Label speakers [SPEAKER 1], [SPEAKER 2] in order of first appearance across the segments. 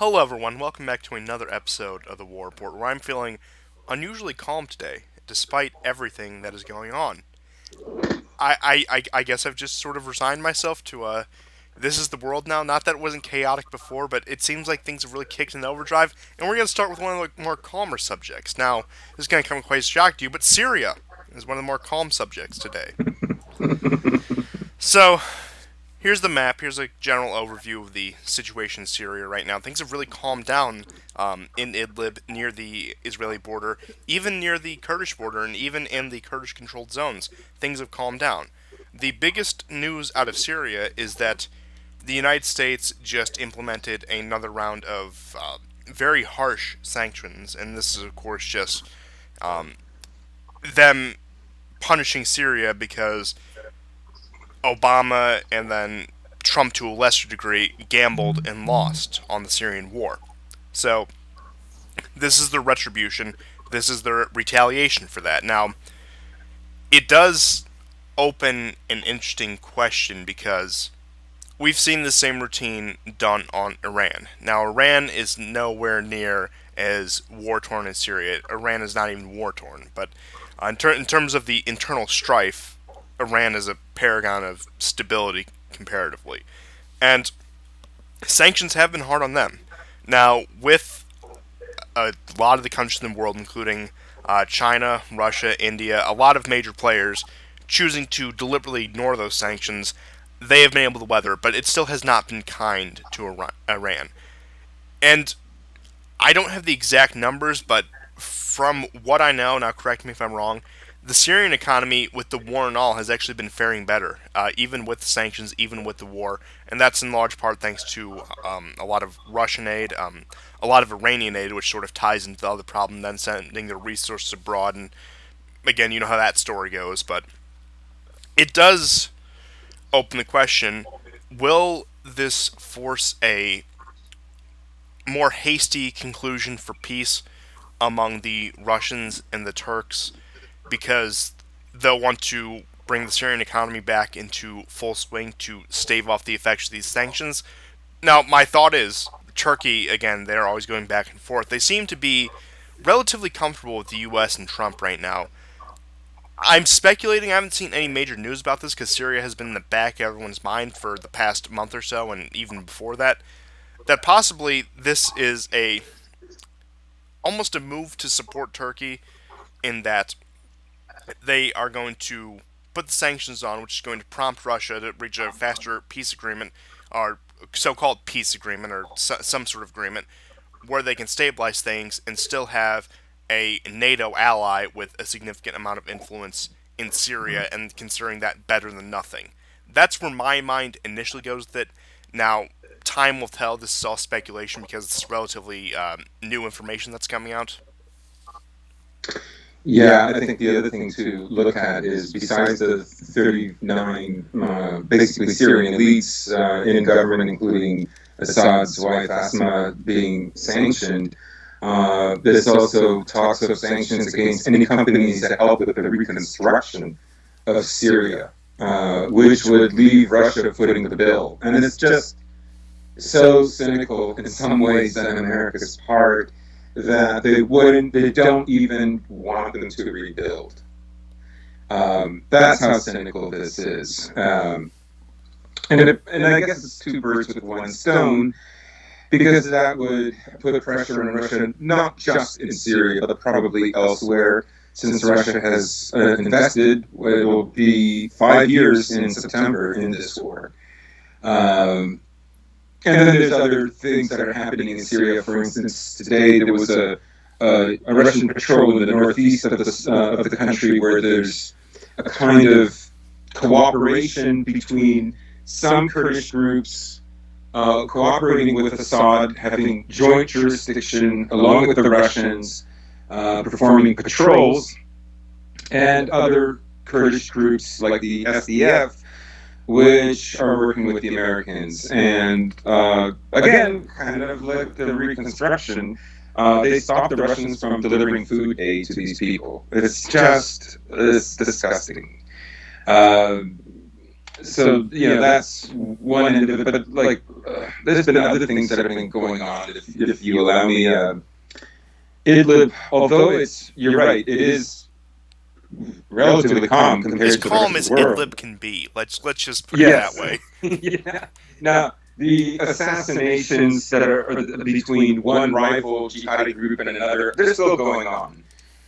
[SPEAKER 1] Hello, everyone. Welcome back to another episode of the War Report, where I'm feeling unusually calm today, despite everything that is going on. I guess I've just sort of resigned myself to this is the world now. Not that it wasn't chaotic before, but it seems like things have really kicked into overdrive. And we're going to start with one of the more calmer subjects. Now, this is going to come quite as a shock to you, but Syria is one of the more calm subjects today. So, here's the map. Here's a general overview of the situation in Syria right now. Things have really calmed down in Idlib, near the Israeli border, even near the Kurdish border, and even in the Kurdish-controlled zones. Things have calmed down. The biggest news out of Syria is that the United States just implemented another round of very harsh sanctions, and this is, of course, just them punishing Syria because Obama and then Trump, to a lesser degree, gambled and lost on the Syrian war. So, this is the retribution. This is the retaliation for that. Now, it does open an interesting question because we've seen the same routine done on Iran. Now, Iran is nowhere near as war torn as Syria. Iran is not even war torn. But in terms of the internal strife, Iran is a paragon of stability comparatively. And sanctions have been hard on them. Now, with a lot of the countries in the world, including China, Russia, India, a lot of major players choosing to deliberately ignore those sanctions, they have been able to weather it, but it still has not been kind to Iran. And I don't have the exact numbers, but from what I know, now correct me if I'm wrong, the Syrian economy, with the war and all, has actually been faring better, even with the sanctions, even with the war, and that's in large part thanks to a lot of Russian aid, a lot of Iranian aid, which sort of ties into the other problem, then sending their resources abroad, and again, you know how that story goes, but it does open the question, will this force a more hasty conclusion for peace among the Russians and the Turks because they'll want to bring the Syrian economy back into full swing to stave off the effects of these sanctions. Now, my thought is Turkey, again, they're always going back and forth. They seem to be relatively comfortable with the U.S. and Trump right now. I'm speculating. I haven't seen any major news about this because Syria has been in the back of everyone's mind for the past month or so, and even before that. That possibly this is a almost a move to support Turkey in that they are going to put the sanctions on, which is going to prompt Russia to reach a faster peace agreement, or so-called peace agreement, or some sort of agreement, where they can stabilize things and still have a NATO ally with a significant amount of influence in Syria, and considering that better than nothing. That's where my mind initially goes with it. Now, time will tell. This is all speculation because it's relatively new information that's coming out.
[SPEAKER 2] Yeah, I think the other thing to look at is besides the 39 basically Syrian elites in government, including Assad's wife Asma being sanctioned, there's also talks of sanctions against any companies that help with the reconstruction of Syria, which would leave Russia footing the bill. And it's just so cynical in some ways on America's part that they don't even want them to rebuild. That's how cynical this is. And I guess it's two birds with one stone, because that would put pressure on Russia, not just in Syria, but probably elsewhere, since Russia has invested what will be 5 years in September in this war. And then there's other things that are happening in Syria. For instance, today there was a Russian patrol in the northeast of the country where there's a kind of cooperation between some Kurdish groups cooperating with Assad, having joint jurisdiction along with the Russians, performing patrols, and other Kurdish groups like the SDF, which are working with the Americans. And again, kind of like the Reconstruction, they stopped the Russians from delivering food aid to these people. It's disgusting. Uh, So that's one end of it, but like there's been other things that have been going on. If you allow me, Idlib, although you're right, it is relatively calm
[SPEAKER 1] As
[SPEAKER 2] compared to the
[SPEAKER 1] calm
[SPEAKER 2] rest of
[SPEAKER 1] as
[SPEAKER 2] the world.
[SPEAKER 1] Idlib can be. Let's just put it that
[SPEAKER 2] Yes.
[SPEAKER 1] way.
[SPEAKER 2] Yeah. Now, the assassinations that are between one rival jihadi group and another, they're still going on.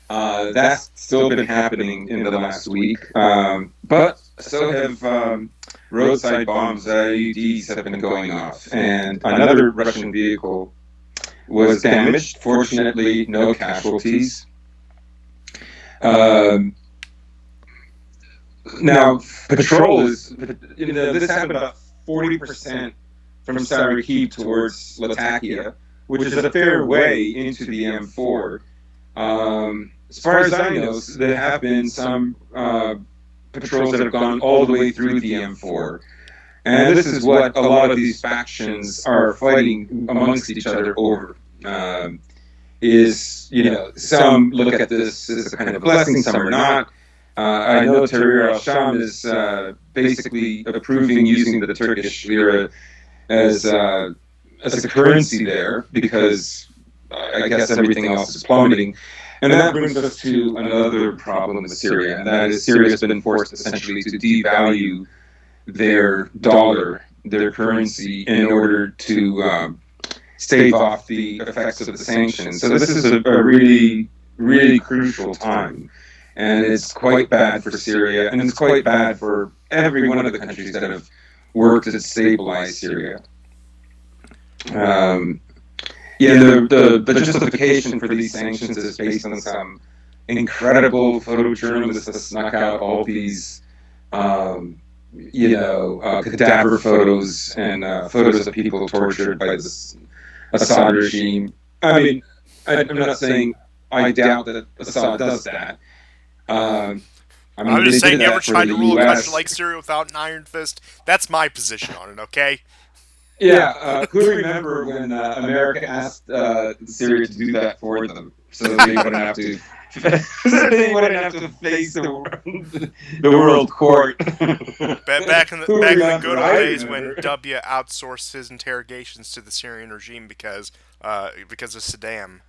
[SPEAKER 2] That's still been happening in the last week. But so have roadside bombs, IEDs have been going off. And another Russian vehicle was damaged. Fortunately, no casualties. Um, Now, patrol is, this happened about 40% from Sarikib towards Latakia, which is a fair way into the M4. As far as I know, there have been some patrols that have gone all the way through the M4. And this is what a lot of these factions are fighting amongst each other over. Some look at this as a kind of blessing, some are not. I know Tahrir al-Sham is basically approving using the Turkish lira as a currency there because I guess everything else is plummeting. And that brings us to another problem with Syria, and that is Syria has been forced essentially to devalue their dollar, their currency, in order to stave off the effects of the sanctions. So this is a really, really crucial time. And it's quite bad for Syria, and it's quite bad for every one of the countries that have worked to stabilize Syria. Um, the justification for these sanctions is based on some incredible photojournalists that snuck out all these, cadaver photos and photos of people tortured by this Assad regime. I mean, I'm not saying I doubt that Assad does that. I
[SPEAKER 1] I'm
[SPEAKER 2] mean,
[SPEAKER 1] just
[SPEAKER 2] they
[SPEAKER 1] saying,
[SPEAKER 2] did
[SPEAKER 1] you ever
[SPEAKER 2] that for
[SPEAKER 1] tried
[SPEAKER 2] the
[SPEAKER 1] to rule a country
[SPEAKER 2] U.S.
[SPEAKER 1] like Syria without an iron fist? That's my position on it, okay?
[SPEAKER 2] Yeah, who remember when America asked Syria to do that for them, so they wouldn't have to, so they wouldn't have to face the world court. Who
[SPEAKER 1] Back in the
[SPEAKER 2] remember?
[SPEAKER 1] good old
[SPEAKER 2] I
[SPEAKER 1] days when
[SPEAKER 2] remember.
[SPEAKER 1] W outsourced his interrogations to the Syrian regime because of Saddam.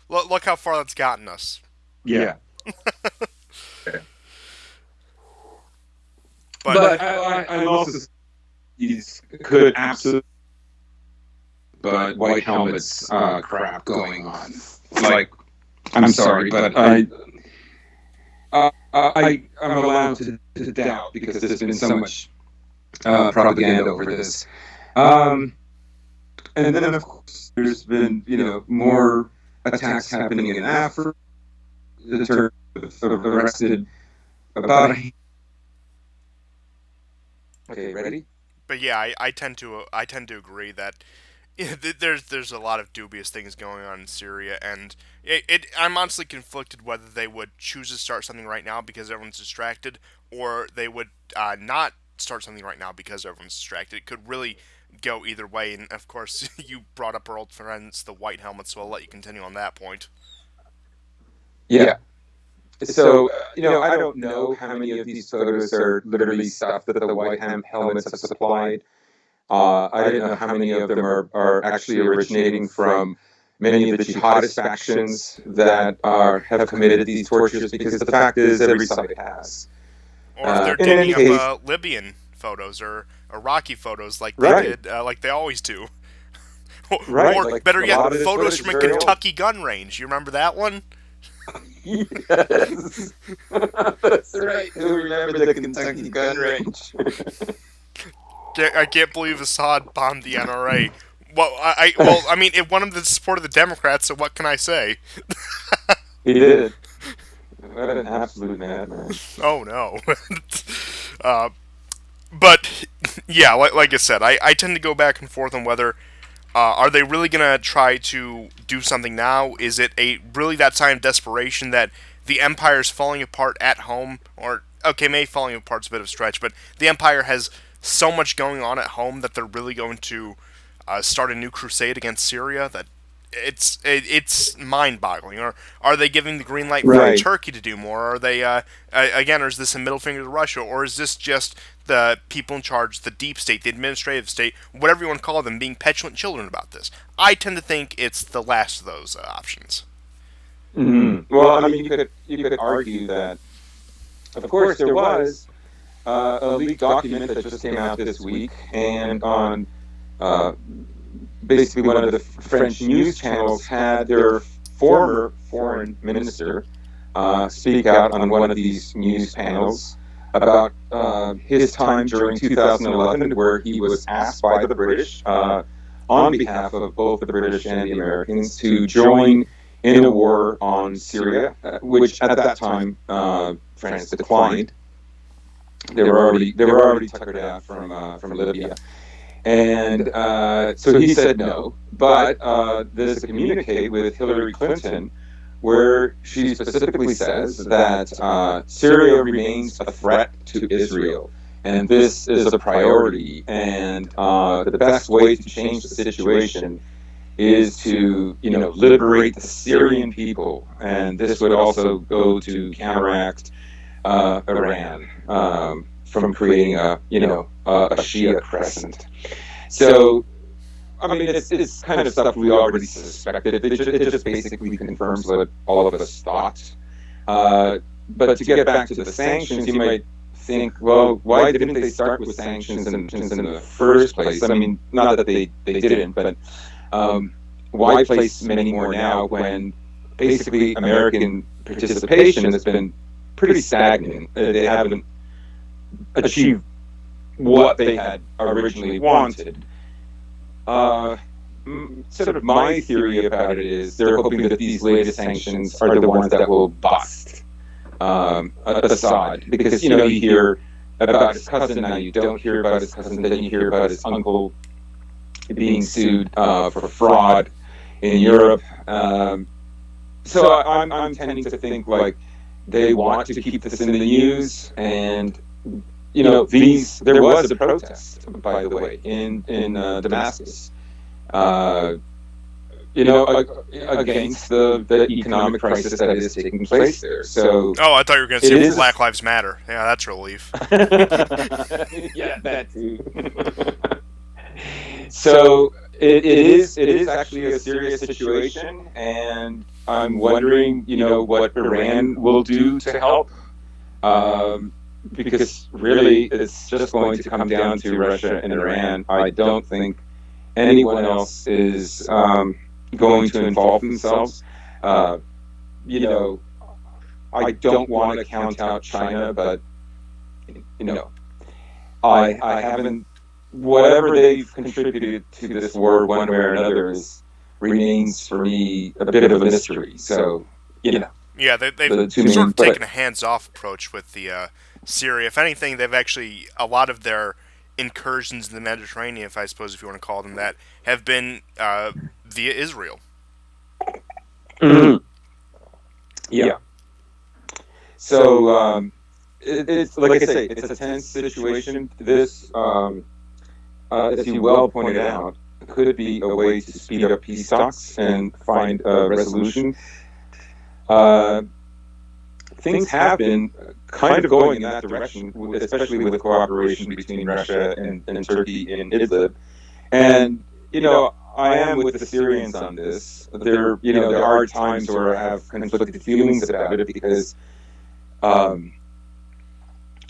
[SPEAKER 1] Look how far that's gotten us.
[SPEAKER 2] Yeah,
[SPEAKER 1] But
[SPEAKER 2] but I'm also these could absolutely, but white helmets crap going on. Like, I'm sorry, but I'm allowed to doubt because there's been so much propaganda over this. Um, and then, of course, there's been more attacks happening in Africa. The Turks have arrested about. Okay, ready?
[SPEAKER 1] but yeah, I tend to agree that there's a lot of dubious things going on in Syria, and I'm honestly conflicted whether they would choose to start something right now because everyone's distracted, or they would not start something right now because everyone's distracted. It could really go either way, and of course, you brought up our old friends, the White Helmets, so I'll let you continue on that point.
[SPEAKER 2] Yeah. So, I don't know how many of these photos are literally stuff that the white helmets have supplied. I didn't know how many of them are actually originating from many of the jihadist factions that have committed these tortures, because the fact is every side has.
[SPEAKER 1] Or if they're
[SPEAKER 2] In any
[SPEAKER 1] digging up
[SPEAKER 2] case,
[SPEAKER 1] Libyan photos or Iraqi photos like they
[SPEAKER 2] right,
[SPEAKER 1] did, like they always do.
[SPEAKER 2] right,
[SPEAKER 1] Or
[SPEAKER 2] like
[SPEAKER 1] better
[SPEAKER 2] a
[SPEAKER 1] yet,
[SPEAKER 2] lot of this
[SPEAKER 1] photos
[SPEAKER 2] footage is
[SPEAKER 1] from a
[SPEAKER 2] very old.
[SPEAKER 1] Kentucky gun range. You remember that one?
[SPEAKER 2] Yes, that's right. Who remember the Kentucky gun range?
[SPEAKER 1] I can't believe Assad bombed the NRA. I mean, it won him the support of the Democrats. So what can I say?
[SPEAKER 2] He did. What an absolute madman.
[SPEAKER 1] Oh no. uh, but yeah, like I said, I tend to go back and forth on whether are they really gonna try to do something now? Is it a really that sign of desperation that the empire is falling apart at home? Or okay, maybe falling apart's a bit of a stretch, but the empire has so much going on at home that they're really going to start a new crusade against Syria. That it's mind-boggling. Or are they giving the green light for
[SPEAKER 2] Right.
[SPEAKER 1] Turkey to do more? Are they again? Or is this a middle finger to Russia? Or is this just the people in charge, the deep state, the administrative state, whatever you want to call them, being petulant children about this? I tend to think it's the last of those options.
[SPEAKER 2] Well, I mean, you could argue that, of course, there was a leaked document that just came out this week, and on uh, basically one of the French news channels had their former foreign minister speak out on one of these news panels about his time during 2011, where he was asked by the British, on behalf of both the British and the Americans, to join in a war on Syria, which at that time France declined. They were already tuckered out from Libya, and so he said no. But there's a communique with Hillary Clinton where she specifically says that Syria remains a threat to Israel, and this is a priority. And the best way to change the situation is to, liberate the Syrian people, and this would also go to counteract Iran from creating a Shia crescent. So, I mean, it's kind of stuff we already suspected. It just basically confirms what all of us thought. But to get back to the sanctions, you might think, well, why didn't they start with sanctions in the first place? I mean, not that they didn't, but why place many more now when basically American participation has been pretty stagnant? They haven't achieved what they had originally wanted. Uh, Sort of my theory about it is they're hoping that these latest sanctions are the ones that will bust Assad, because you hear about his cousin, now you don't hear about his cousin, then you hear about his uncle being sued for fraud in Europe. So I'm tending to think like they want to keep this in the news, and there was a protest, by the way, in Damascus, uh, against the economic crisis that is taking place there. So
[SPEAKER 1] Oh, I thought you were going to
[SPEAKER 2] it
[SPEAKER 1] say
[SPEAKER 2] is.
[SPEAKER 1] Black Lives Matter. Yeah, that's a relief.
[SPEAKER 2] Yeah, that too. So it is actually a serious situation, and I'm wondering, what Iran will do to help. Um, because really, it's just going to come down to Russia and Iran. I don't think anyone else is going to involve themselves. Uh, you know, I don't want to count out China, but you know, I haven't. Whatever they've contributed to this war, one way or another, remains for me a bit of a mystery. So,
[SPEAKER 1] Yeah, they've
[SPEAKER 2] the two
[SPEAKER 1] sort
[SPEAKER 2] main,
[SPEAKER 1] of
[SPEAKER 2] but
[SPEAKER 1] taken a hands-off approach with the Syria. If anything, they've actually a lot of their incursions in the Mediterranean, if I suppose if you want to call them that, have been via Israel.
[SPEAKER 2] Mhm. Yeah. So it's like I say, it's a tense situation. This, as you well pointed out, could be a way to speed up peace talks and find a resolution. Uh, Things have been kind of going in that direction, especially with the cooperation between Russia and Turkey in Idlib. And I am with the Syrians on this. There are times where I have conflicted feelings about it, because um,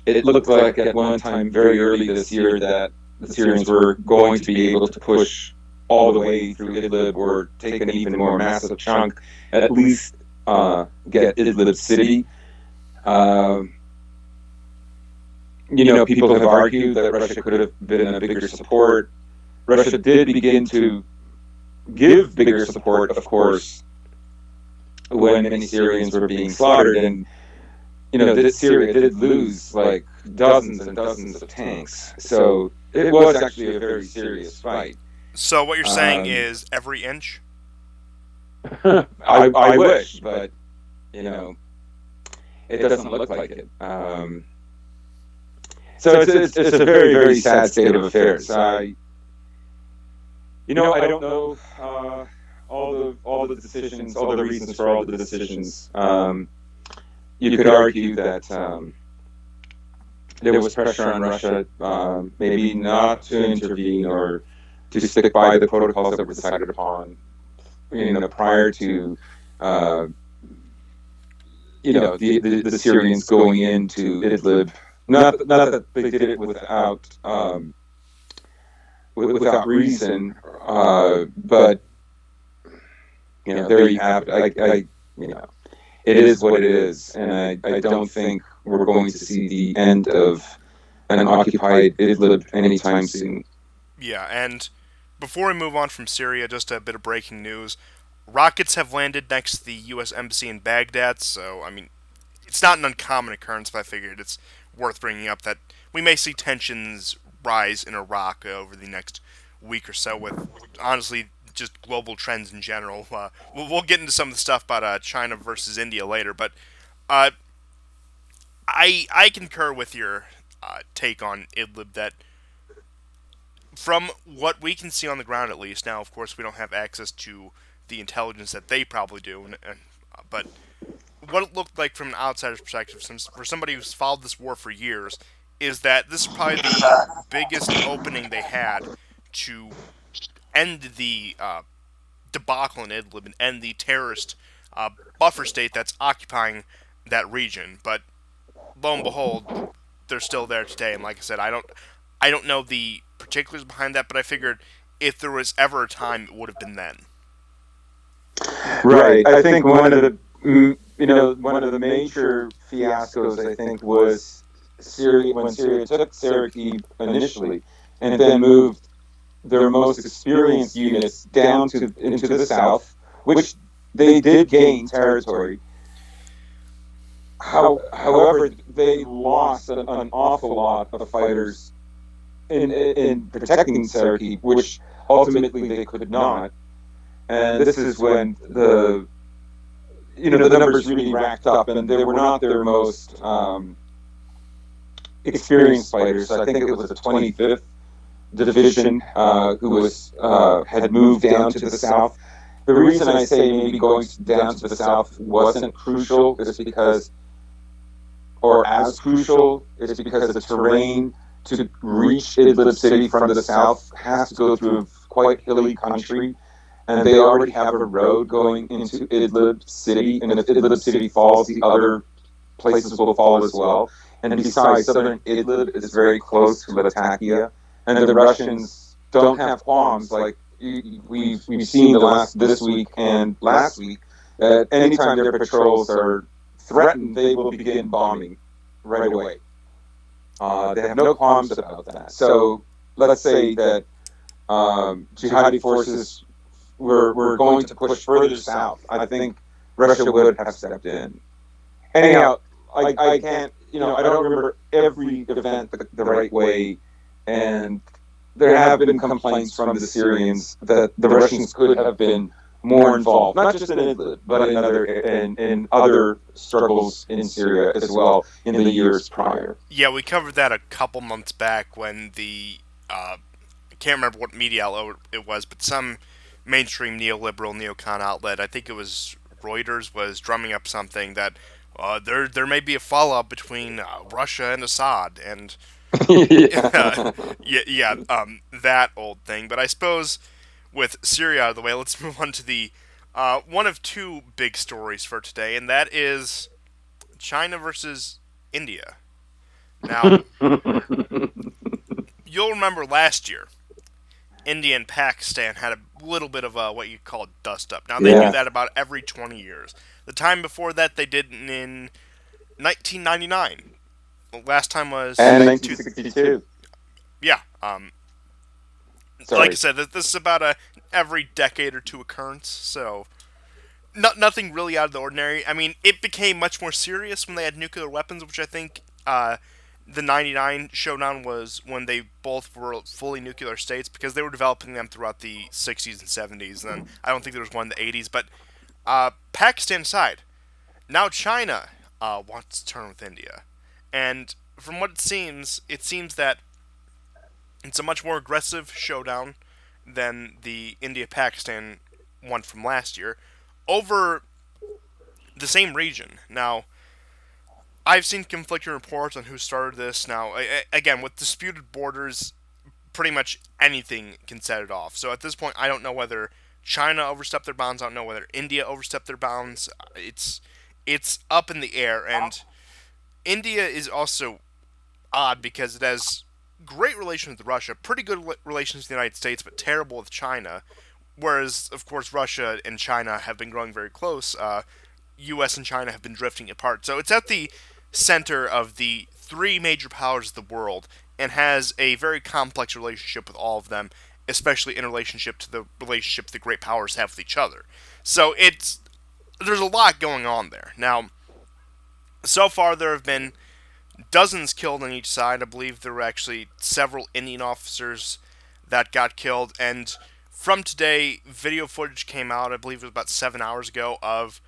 [SPEAKER 2] it looked like at one time very early this year that the Syrians were going to be able to push all the way through Idlib, or take an even more massive chunk, at least get Idlib city. Um, People have argued that Russia could have been a bigger support. Russia did begin to give bigger support, of course, when many Syrians were being slaughtered, and Syria did lose like dozens and dozens of tanks. So it was actually a very serious fight.
[SPEAKER 1] So what you're saying
[SPEAKER 2] Um,
[SPEAKER 1] is every inch.
[SPEAKER 2] I wish, but you know, it doesn't look like it. So it's a very, very sad state of affairs. I don't know all the decisions, all the reasons for all the decisions. You could argue that there was pressure on Russia, maybe not to intervene or to stick by the protocols that were decided upon, prior to, uh, the Syrians going into Idlib. Not that they did it without reason, but there you have it. You know, it is what it is, and I don't think we're going to see the end of an occupied Idlib anytime soon.
[SPEAKER 1] Yeah, and before we move on from Syria, just a bit of breaking news. Rockets have landed next to the U.S. Embassy in Baghdad, so, I mean, it's not an uncommon occurrence, but I figured it's worth bringing up that we may see tensions rise in Iraq over the next week or so with, honestly, just global trends in general. We'll get into some of the stuff about China versus India later, but uh, I concur with your take on Idlib that from what we can see on the ground, at least. Now, of course, we don't have access to the intelligence that they probably do, but what it looked like from an outsider's perspective, since for somebody who's followed this war for years, is that this is probably the biggest opening they had to end the debacle in Idlib and end the terrorist buffer state that's occupying that region. But lo and behold, they're still there today. And like I said, I don't know the particulars behind that, but I figured if there was ever a time, it would have been then.
[SPEAKER 2] Right. I think one of the major fiascos, I think, was Syria when Syria took Syracuse initially, and then moved their most experienced units down to into the south, which they did gain territory. However, they lost an awful lot of fighters in protecting Syracuse, which ultimately they could not. And this is when the numbers really racked up, and they were not their most experienced fighters. I think it was the 25th Division who was had moved down to the south. The reason I say maybe going down to the south wasn't crucial is because, or as crucial, is because the terrain to reach Idlib city from the south has to go through quite hilly country, and they already have a road going into Idlib city, and if Idlib city falls, the other places will fall as well. And besides, southern Idlib is very close to Latakia, and the Russians don't have qualms. Like we've seen this week and last week that anytime their patrols are threatened, they will begin bombing right away. They have no qualms about that. So let's say that jihadi forces were going to push further south. I think Russia would have stepped in. Anyhow, I can't, I don't remember every event the right way, and there have been complaints from the Syrians that the Russians could have been more involved, not just in Idlib, but in other struggles in Syria as well in the years prior.
[SPEAKER 1] Yeah, we covered that a couple months back when I can't remember what media outlet it was, but some mainstream neoliberal neocon outlet, I think it was Reuters, was drumming up something that there may be a fallout between Russia and Assad, and
[SPEAKER 2] Yeah.
[SPEAKER 1] that old thing. But I suppose with Syria out of the way, let's move on to the one of two big stories for today, and that is China versus India. Now, you'll remember last year, India and Pakistan had a little bit of what you call a dust up. Now, they do
[SPEAKER 2] Yeah.
[SPEAKER 1] that about every 20 years. The time before that, they did it in 1999. The last time was
[SPEAKER 2] And
[SPEAKER 1] two.
[SPEAKER 2] 1962.
[SPEAKER 1] Yeah. Like I
[SPEAKER 2] Sorry.
[SPEAKER 1] said, this is about a every decade or two occurrence. So nothing really out of the ordinary. I mean, it became much more serious when they had nuclear weapons, which I think the 99 showdown was when they both were fully nuclear states because they were developing them throughout the 60s and 70s. And then I don't think there was one in the 80s. But Pakistan aside, now China wants to turn with India. And from what it seems that it's a much more aggressive showdown than the India Pakistan one from last year, over the same region. Now, I've seen conflicting reports on who started this. Now, again, with disputed borders, pretty much anything can set it off. So at this point, I don't know whether China overstepped their bounds. I don't know whether India overstepped their bounds. It's up in the air, and India is also odd because it has great relations with Russia, pretty good relations with the United States, but terrible with China. Whereas, of course, Russia and China have been growing very close. U.S. and China have been drifting apart. So it's at the center of the three major powers of the world and has a very complex relationship with all of them, especially in relationship to the relationship the great powers have with each other. So there's a lot going on there. Now, so far there have been dozens killed on each side. I believe there were actually several Indian officers that got killed. And from today, video footage came out, I believe it was about 7 hours ago, of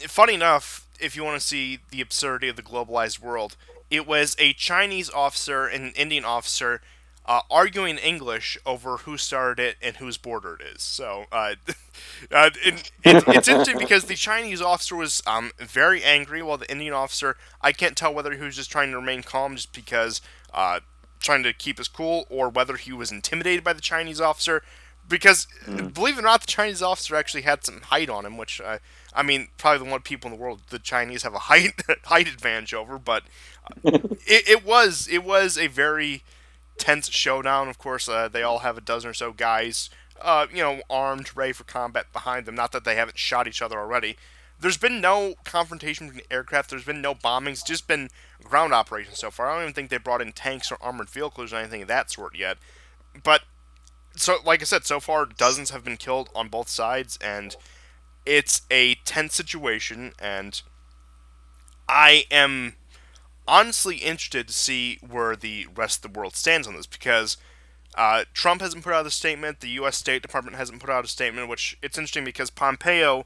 [SPEAKER 1] funny enough, if you want to see the absurdity of the globalized world, it was a Chinese officer and an Indian officer arguing English over who started it and whose border it is. So it's interesting because the Chinese officer was very angry, while the Indian officer, I can't tell whether he was just trying to remain calm just because trying to keep his cool, or whether he was intimidated by the Chinese officer. Because, believe it or not, the Chinese officer actually had some height on him, which, I mean, probably the one people in the world the Chinese have a height advantage over. But it was a very tense showdown. Of course, they all have a dozen or so guys, armed, ready for combat behind them. Not that they haven't shot each other already. There's been no confrontation between aircraft. There's been no bombings. Just been ground operations so far. I don't even think they brought in tanks or armored vehicles or anything of that sort yet. But so, like I said, so far dozens have been killed on both sides, and it's a tense situation. And I am honestly interested to see where the rest of the world stands on this, because Trump hasn't put out a statement. The U.S. State Department hasn't put out a statement, which it's interesting because Pompeo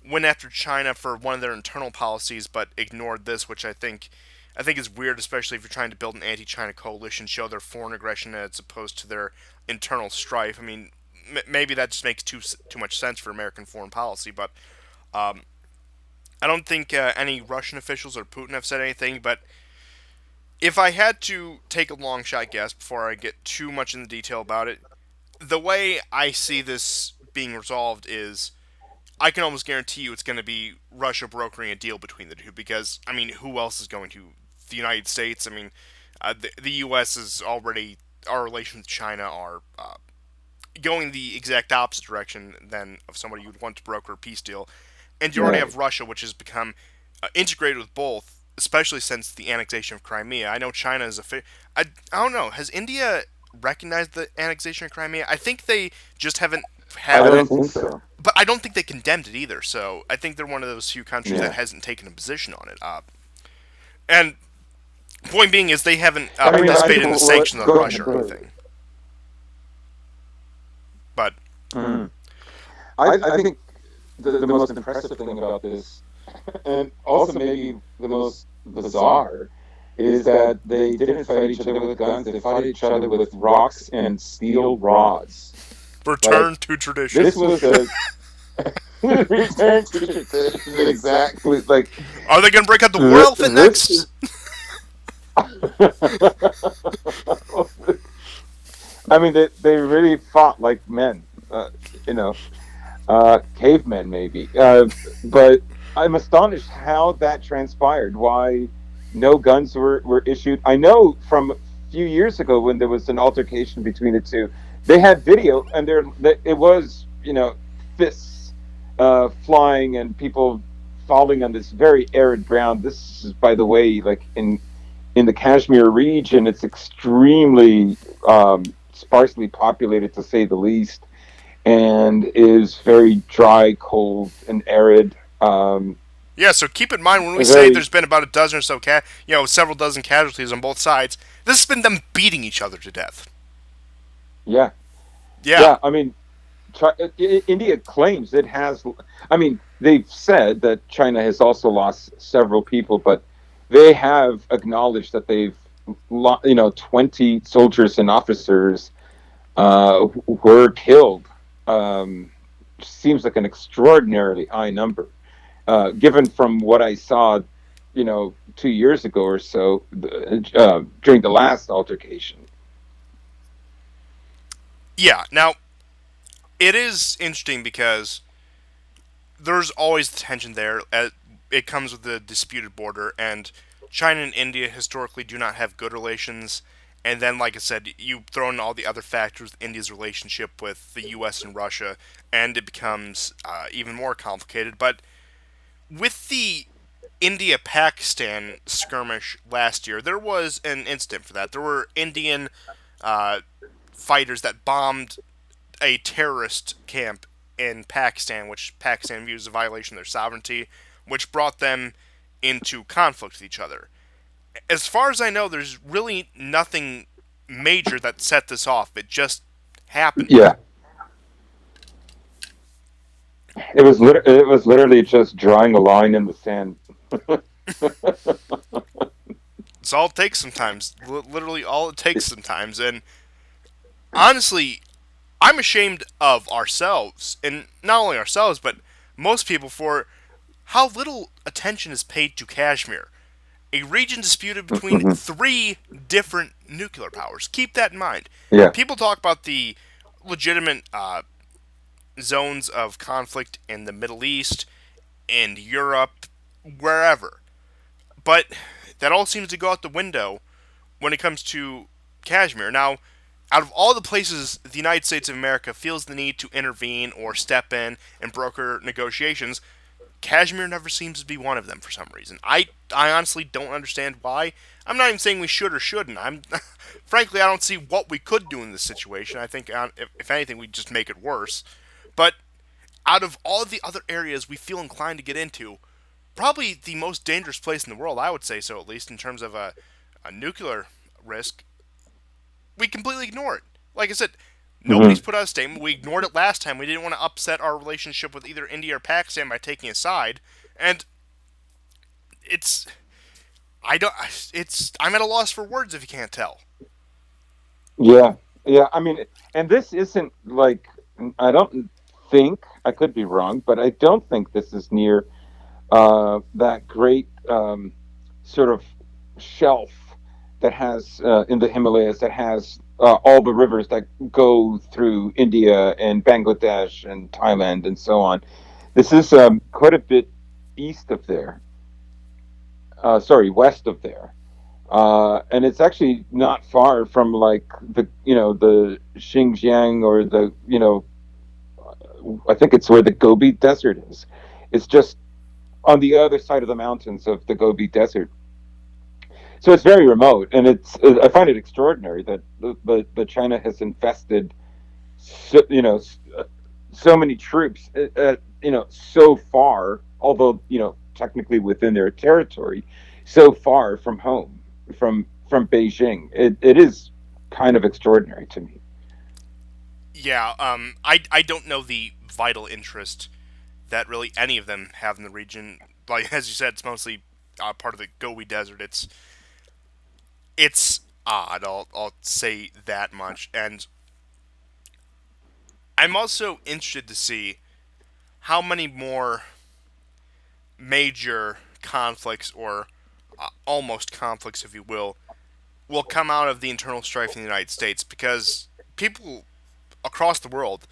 [SPEAKER 1] went after China for one of their internal policies, but ignored this, which I think is weird, especially if you're trying to build an anti-China coalition, show their foreign aggression as opposed to their internal strife. I mean, maybe that just makes too much sense for American foreign policy, but um, I don't think any Russian officials or Putin have said anything. But if I had to take a long shot guess before I get too much in the detail about it, the way I see this being resolved is I can almost guarantee you it's going to be Russia brokering a deal between the two, because, I mean, who else is going to? The United States? I mean, the U.S. is already, our relations with China are going the exact opposite direction than of somebody you'd want to broker a peace deal. And you already
[SPEAKER 2] Right.
[SPEAKER 1] have Russia, which has become integrated with both, especially since the annexation of Crimea. I know China is I don't know. Has India recognized the annexation of Crimea? I think they just haven't
[SPEAKER 2] I
[SPEAKER 1] had
[SPEAKER 2] don't
[SPEAKER 1] it,
[SPEAKER 2] think so.
[SPEAKER 1] but I don't think they condemned it either. So I think they're one of those few countries that
[SPEAKER 2] Yeah.
[SPEAKER 1] hasn't taken a position on it. And point being is they haven't
[SPEAKER 2] I mean, I
[SPEAKER 1] participated
[SPEAKER 2] think.
[SPEAKER 1] in the
[SPEAKER 2] Well,
[SPEAKER 1] sanctions on
[SPEAKER 2] go
[SPEAKER 1] Russia
[SPEAKER 2] ahead.
[SPEAKER 1] or
[SPEAKER 2] Go ahead.
[SPEAKER 1] anything. But
[SPEAKER 2] Mhm. I think the most impressive thing about this, and also maybe the most bizarre, is that they didn't fight each other with guns. They fought each other with rocks and steel rods. Like,
[SPEAKER 1] return to tradition.
[SPEAKER 2] this was a return to tradition. Exactly. Like,
[SPEAKER 1] Are they going to break out the war elephant
[SPEAKER 2] this
[SPEAKER 1] next?
[SPEAKER 2] is. I mean, they really fought like men. You know, cavemen maybe. But I'm astonished how that transpired. Why no guns were issued? I know from a few years ago when there was an altercation between the two, they had video, and it was, fists flying and people falling on this very arid ground. This is, by the way, like in the Kashmir region, it's extremely sparsely populated, to say the least, and is very dry, cold, and arid.
[SPEAKER 1] Yeah, so keep in mind when we say
[SPEAKER 2] Very,
[SPEAKER 1] there's been about a dozen or so, several dozen casualties on both sides, this has been them beating each other to death.
[SPEAKER 2] yeah,
[SPEAKER 1] Yeah,
[SPEAKER 2] yeah. I mean, India claims it has. I mean, they've said that China has also lost several people, but they have acknowledged that they've, 20 soldiers and officers were killed. Um, seems like an extraordinarily high number, given from what I saw, 2 years ago or so, during the last altercation.
[SPEAKER 1] Yeah. Now it is interesting because there's always the tension there. It comes with the disputed border, and China and India historically do not have good relations. And then, like I said, you throw in all the other factors, India's relationship with the U.S. and Russia, and it becomes even more complicated. But with the India Pakistan skirmish last year, there was an incident for that. There were Indian uh, fighters that bombed a terrorist camp in Pakistan, which Pakistan views as a violation of their sovereignty, which brought them into conflict with each other. As far as I know, there's really nothing major that set this off. It just happened.
[SPEAKER 2] Yeah, it was literally just drawing a line in the sand.
[SPEAKER 1] It's all it takes sometimes. Literally all it takes sometimes. And honestly, I'm ashamed of ourselves, and not only ourselves, but most people for how little attention is paid to Kashmir, a region disputed between
[SPEAKER 2] Hmm.
[SPEAKER 1] three different nuclear powers. Keep that in mind.
[SPEAKER 2] Yeah.
[SPEAKER 1] People talk about the legitimate zones of conflict in the Middle East and Europe, wherever. But that all seems to go out the window when it comes to Kashmir. Now, out of all the places the United States of America feels the need to intervene or step in and broker negotiations, Kashmir never seems to be one of them for some reason. I honestly don't understand why. I'm not even saying we should or shouldn't. I'm frankly I don't see what we could do in this situation. I think if anything we'd just make it worse. But out of all the other areas we feel inclined to get into, probably the most dangerous place in the world, I would say so at least in terms of a nuclear risk, we completely ignore it. Like I said, nobody's
[SPEAKER 2] Hmm.
[SPEAKER 1] put out a statement. We ignored it last time. We didn't want to upset our relationship with either India or Pakistan by taking a side. And it's I don't it's I'm at a loss for words if you can't tell.
[SPEAKER 2] Yeah, yeah. I mean, and this isn't like, I don't think, I could be wrong, but I don't think this is near that great sort of shelf that has in the Himalayas, that has all the rivers that go through India and Bangladesh and Thailand and so on. This is quite a bit east of there. Sorry, west of there. And it's actually not far from like the Xinjiang, or I think it's where the Gobi Desert is. It's just on the other side of the mountains of the Gobi Desert. So it's very remote, and I find it extraordinary that the China has invested so many troops, so far, although technically within their territory, so far from home, from Beijing. It is kind of extraordinary to me.
[SPEAKER 1] Yeah, I don't know the vital interest that really any of them have in the region. Like as you said, it's mostly part of the Gobi Desert. It's odd. I'll say that much. And I'm also interested to see how many more major conflicts or almost conflicts, if you will come out of the internal strife in the United States because people across the world,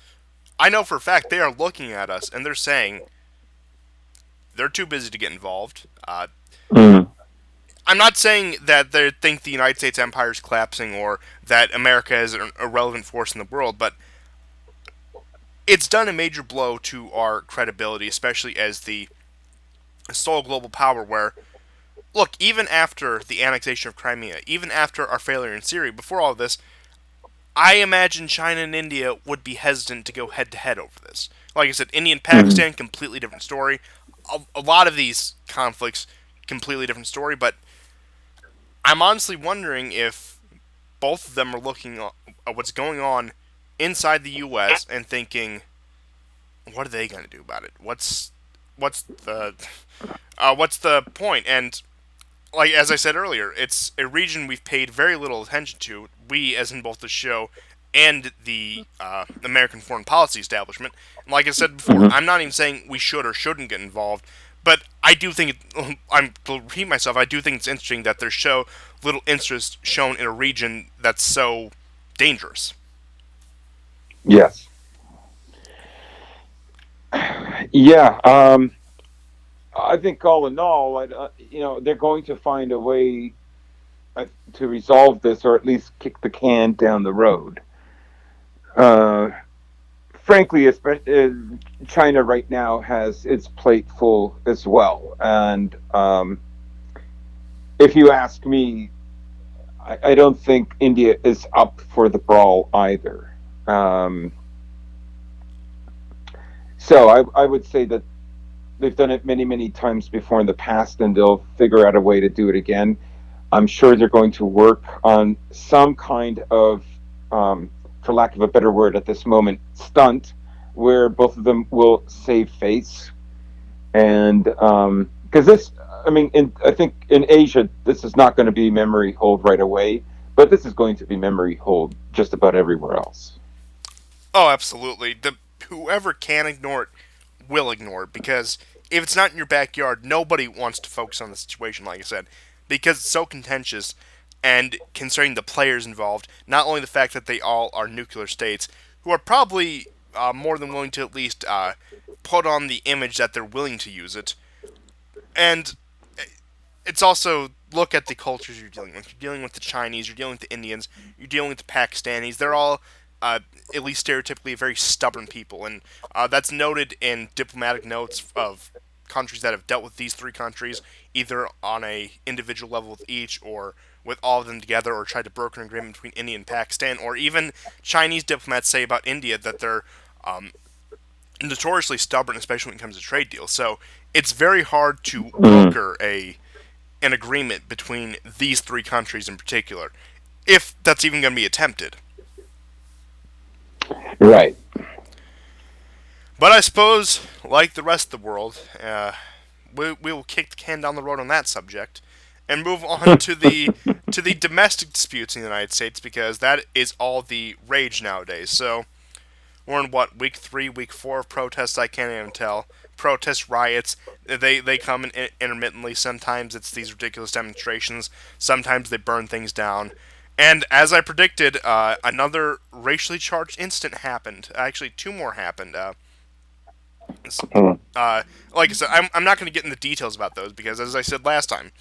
[SPEAKER 1] I know for a fact they are looking at us and they're saying they're too busy to get involved.
[SPEAKER 2] Mm.
[SPEAKER 1] I'm not saying that they think the United States empire is collapsing or that America is an irrelevant force in the world, but it's done a major blow to our credibility, especially as the sole global power. Where, look, even after the annexation of Crimea, even after our failure in Syria, before all of this, I imagine China and India would be hesitant to go head to head over this. Like I said, India and
[SPEAKER 2] Mm.
[SPEAKER 1] Pakistan, completely different story. A lot of these conflicts, completely different story. But I'm honestly wondering if both of them are looking at what's going on inside the U.S. and thinking, what are they going to do about it? What's the what's the point? And like as I said earlier, it's a region we've paid very little attention to. We, as in both the show and the American foreign policy establishment. And like I said before,
[SPEAKER 2] Hmm.
[SPEAKER 1] I'm not even saying we should or shouldn't get involved, but I do think to repeat myself. I do think it's interesting that there's so little interest shown in a region that's so dangerous.
[SPEAKER 3] Yes. Yeah. I think all in all, they're going to find a way to resolve this, or at least kick the can down the road. Uh, Frankly, China right now has its plate full as well, and if you ask me, I don't think India is up for the brawl either. Um, I would say that they've done it many, many times before in the past, and they'll figure out a way to do it again. I'm sure they're going to work on some kind of, for lack of a better word at this moment, stunt where both of them will save face. And because I think in Asia, this is not going to be memory hold right away, but this is going to be memory hold just about everywhere else.
[SPEAKER 1] Oh, absolutely. Whoever can ignore it will ignore it because if it's not in your backyard, nobody wants to focus on the situation. Like I said, because it's so contentious, and concerning the players involved, not only the fact that they all are nuclear states who are probably more than willing to at least put on the image that they're willing to use it, and it's also look at the cultures you're dealing with. You're dealing with the Chinese, you're dealing with the Indians, you're dealing with the Pakistanis. They're all, at least stereotypically, very stubborn people, and that's noted in diplomatic notes of countries that have dealt with these three countries, either on a individual level with each, or with all of them together, or tried to broker an agreement between India and Pakistan, or even Chinese diplomats say about India that they're um, notoriously stubborn, especially when it comes to trade deals. So it's very hard to
[SPEAKER 3] Mm,
[SPEAKER 1] broker a an agreement between these three countries in particular, if that's even going to be attempted.
[SPEAKER 3] right.
[SPEAKER 1] But I suppose, like the rest of the world, we will kick the can down the road on that subject and move on to the domestic disputes in the United States because that is all the rage nowadays. So we're in what, week 3, week 4 of protests? I can't even tell. Protests, riots, they come in intermittently. Sometimes it's these ridiculous demonstrations. Sometimes they burn things down. And as I predicted, another racially charged incident happened. Actually, two more happened.
[SPEAKER 3] Mm,
[SPEAKER 1] Uh, like I said, I'm not going to get into details about those because, as I said last time,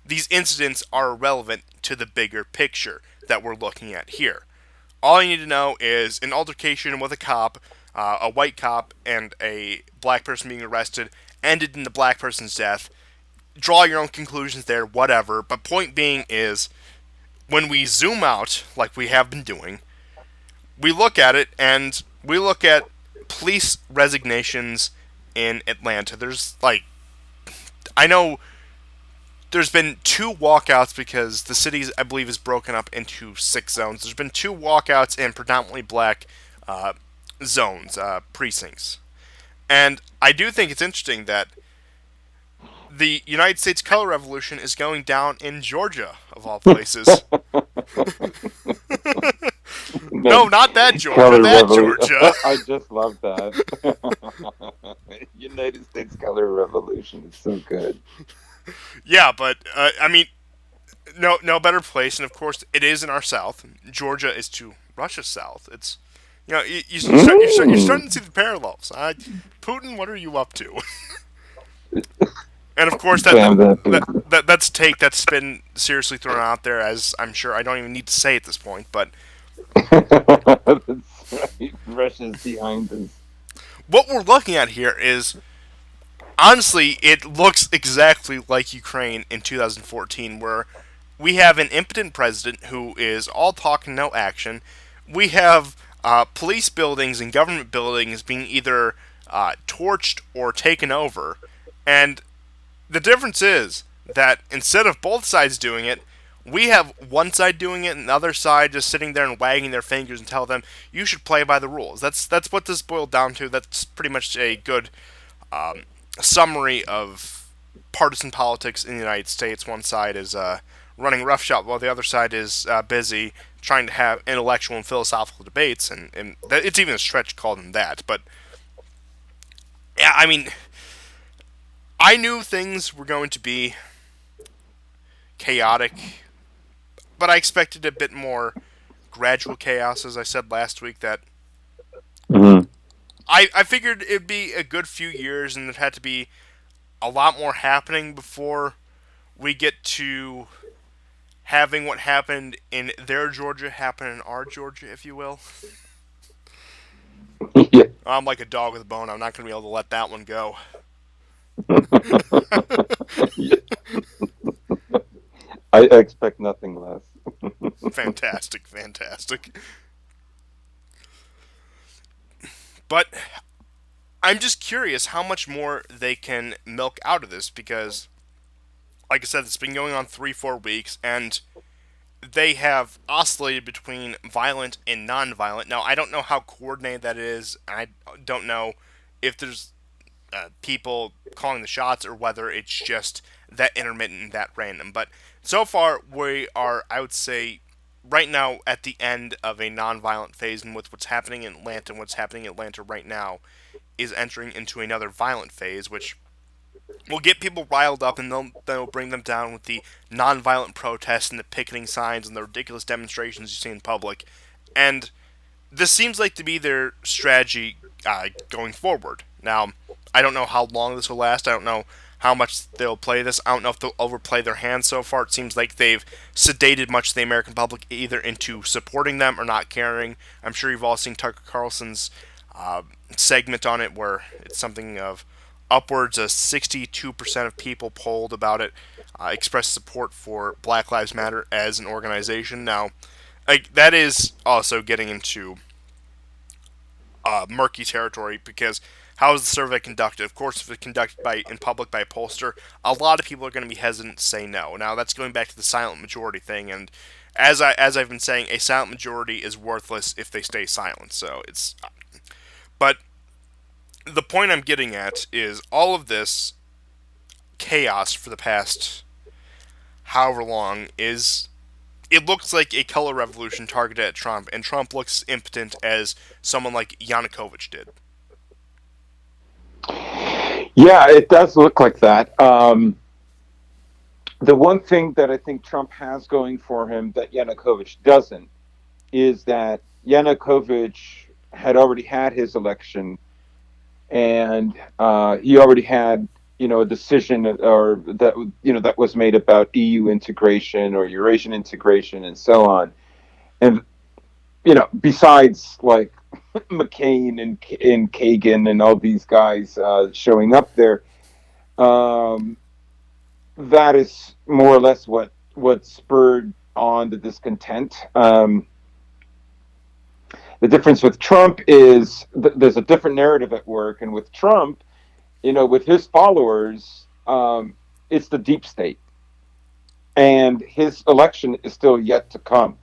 [SPEAKER 1] these incidents are irrelevant to the bigger picture that we're looking at here. All you need to know is an altercation with a cop, a white cop, and a black person being arrested ended in the black person's death. Draw your own conclusions there, whatever. But point being is, when we zoom out, like we have been doing, we look at it and we look at police resignations in Atlanta. There's like, I know there's been two walkouts because the city, I believe, is broken up into 6 zones. There's been two walkouts in predominantly black uh, zones, precincts. And I do think it's interesting that the United States color revolution is going down in Georgia, of all places. No,
[SPEAKER 3] the
[SPEAKER 1] not that Georgia,
[SPEAKER 3] color
[SPEAKER 1] that
[SPEAKER 3] revolution.
[SPEAKER 1] Georgia.
[SPEAKER 3] I just love that. United States color revolution is so good.
[SPEAKER 1] Yeah, but I mean, no better place, and of course it is in our south. Georgia is to Russia's south. It's you're
[SPEAKER 3] Mm.
[SPEAKER 1] starting to see the parallels. Putin, what are you up to? And of course
[SPEAKER 3] Damn that dude.
[SPEAKER 1] that's a take that's been seriously thrown out there, as I'm sure I don't even need to say at this point. But
[SPEAKER 3] That's right. Russia's behind this.
[SPEAKER 1] what we're looking at here is, honestly, it looks exactly like Ukraine in 2014, where we have an impotent president who is all talk and no action. We have police buildings and government buildings being either torched or taken over. And the difference is that instead of both sides doing it, we have one side doing it and the other side just sitting there and wagging their fingers and tell them you should play by the rules. That's what this boiled down to. That's pretty much a good summary of partisan politics in the United States. One side is running roughshod while the other side is busy trying to have intellectual and philosophical debates, and it's even a stretch to call them that. But yeah, I mean, I knew things were going to be chaotic, but I expected a bit more gradual chaos, as I said last week. That
[SPEAKER 3] Mm-hmm.
[SPEAKER 1] I figured it'd be a good few years, and it had to be a lot more happening before we get to having what happened in their Georgia happen in our Georgia, if you will.
[SPEAKER 3] Yeah.
[SPEAKER 1] I'm like a dog with a bone. I'm not going to be able to let that one go.
[SPEAKER 3] I expect nothing less.
[SPEAKER 1] Fantastic, fantastic. But I'm just curious how much more they can milk out of this because, like I said, it's been going on 3, 4 weeks, and they have oscillated between violent and non-violent. Now, I don't know how coordinated that is. I don't know if there's people calling the shots or whether it's just that intermittent and that random. But so far, we are, I would say, right now at the end of a non-violent phase, and with what's happening in Atlanta and what's happening in Atlanta right now is entering into another violent phase, which will get people riled up, and they'll bring them down with the non-violent protests and the picketing signs and the ridiculous demonstrations you see in public. And this seems like to be their strategy going forward. Now, I don't know how long this will last. I don't know how much they'll play this. I don't know if they'll overplay their hand so far. It seems like they've sedated much of the American public either into supporting them or not caring. I'm sure you've all seen Tucker Carlson's uh, segment on it where it's something of upwards of 62% of people polled about it express support for Black Lives Matter as an organization. Now, like, that is also getting into murky territory because how is the survey conducted? Of course, if it's conducted in public by a pollster, a lot of people are going to be hesitant to say no. Now that's going back to the silent majority thing, and as I've been saying, a silent majority is worthless if they stay silent. So it's, but the point I'm getting at is all of this chaos for the past however long is it looks like a color revolution targeted at Trump, and Trump looks impotent as someone like Yanukovych did.
[SPEAKER 3] Yeah, it does look like that. The one thing that I think Trump has going for him that Yanukovych doesn't is that Yanukovych had already had his election, and he already had a decision or that that was made about EU integration or Eurasian integration and so on. And besides like McCain and Kagan and all these guys showing up there, um, that is more or less what spurred on the discontent. The difference with Trump is there's a different narrative at work, and with Trump, with his followers, it's the deep state, and his election is still yet to come.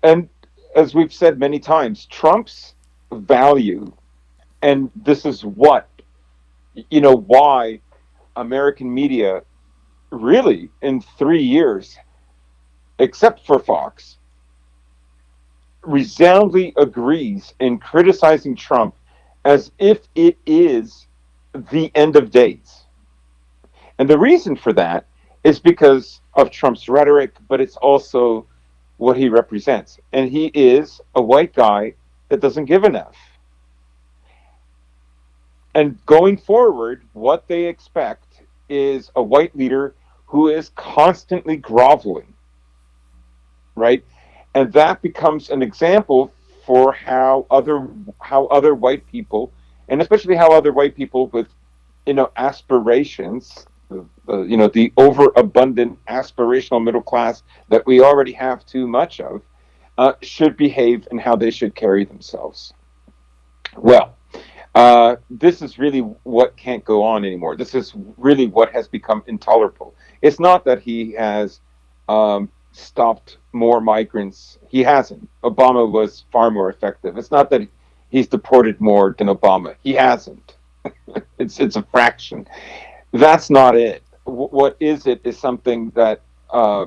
[SPEAKER 3] And as we've said many times, Trump's value, and this is why American media really in 3 years, except for Fox, resoundingly agrees in criticizing Trump as if it is the end of days. And the reason for that is because of Trump's rhetoric, but it's also what he represents. And he is a white guy that doesn't give enough. And going forward, what they expect is a white leader who is constantly groveling, right? And that becomes an example for how other white people, and especially how other white people with aspirations, the overabundant aspirational middle class that we already have too much of, should behave and how they should carry themselves. Well, this is really what can't go on anymore. This is really what has become intolerable. It's not that he has stopped more migrants. He hasn't. Obama was far more effective. It's not that he's deported more than Obama. He hasn't. It's a fraction. That's not it. What is it is something that uh,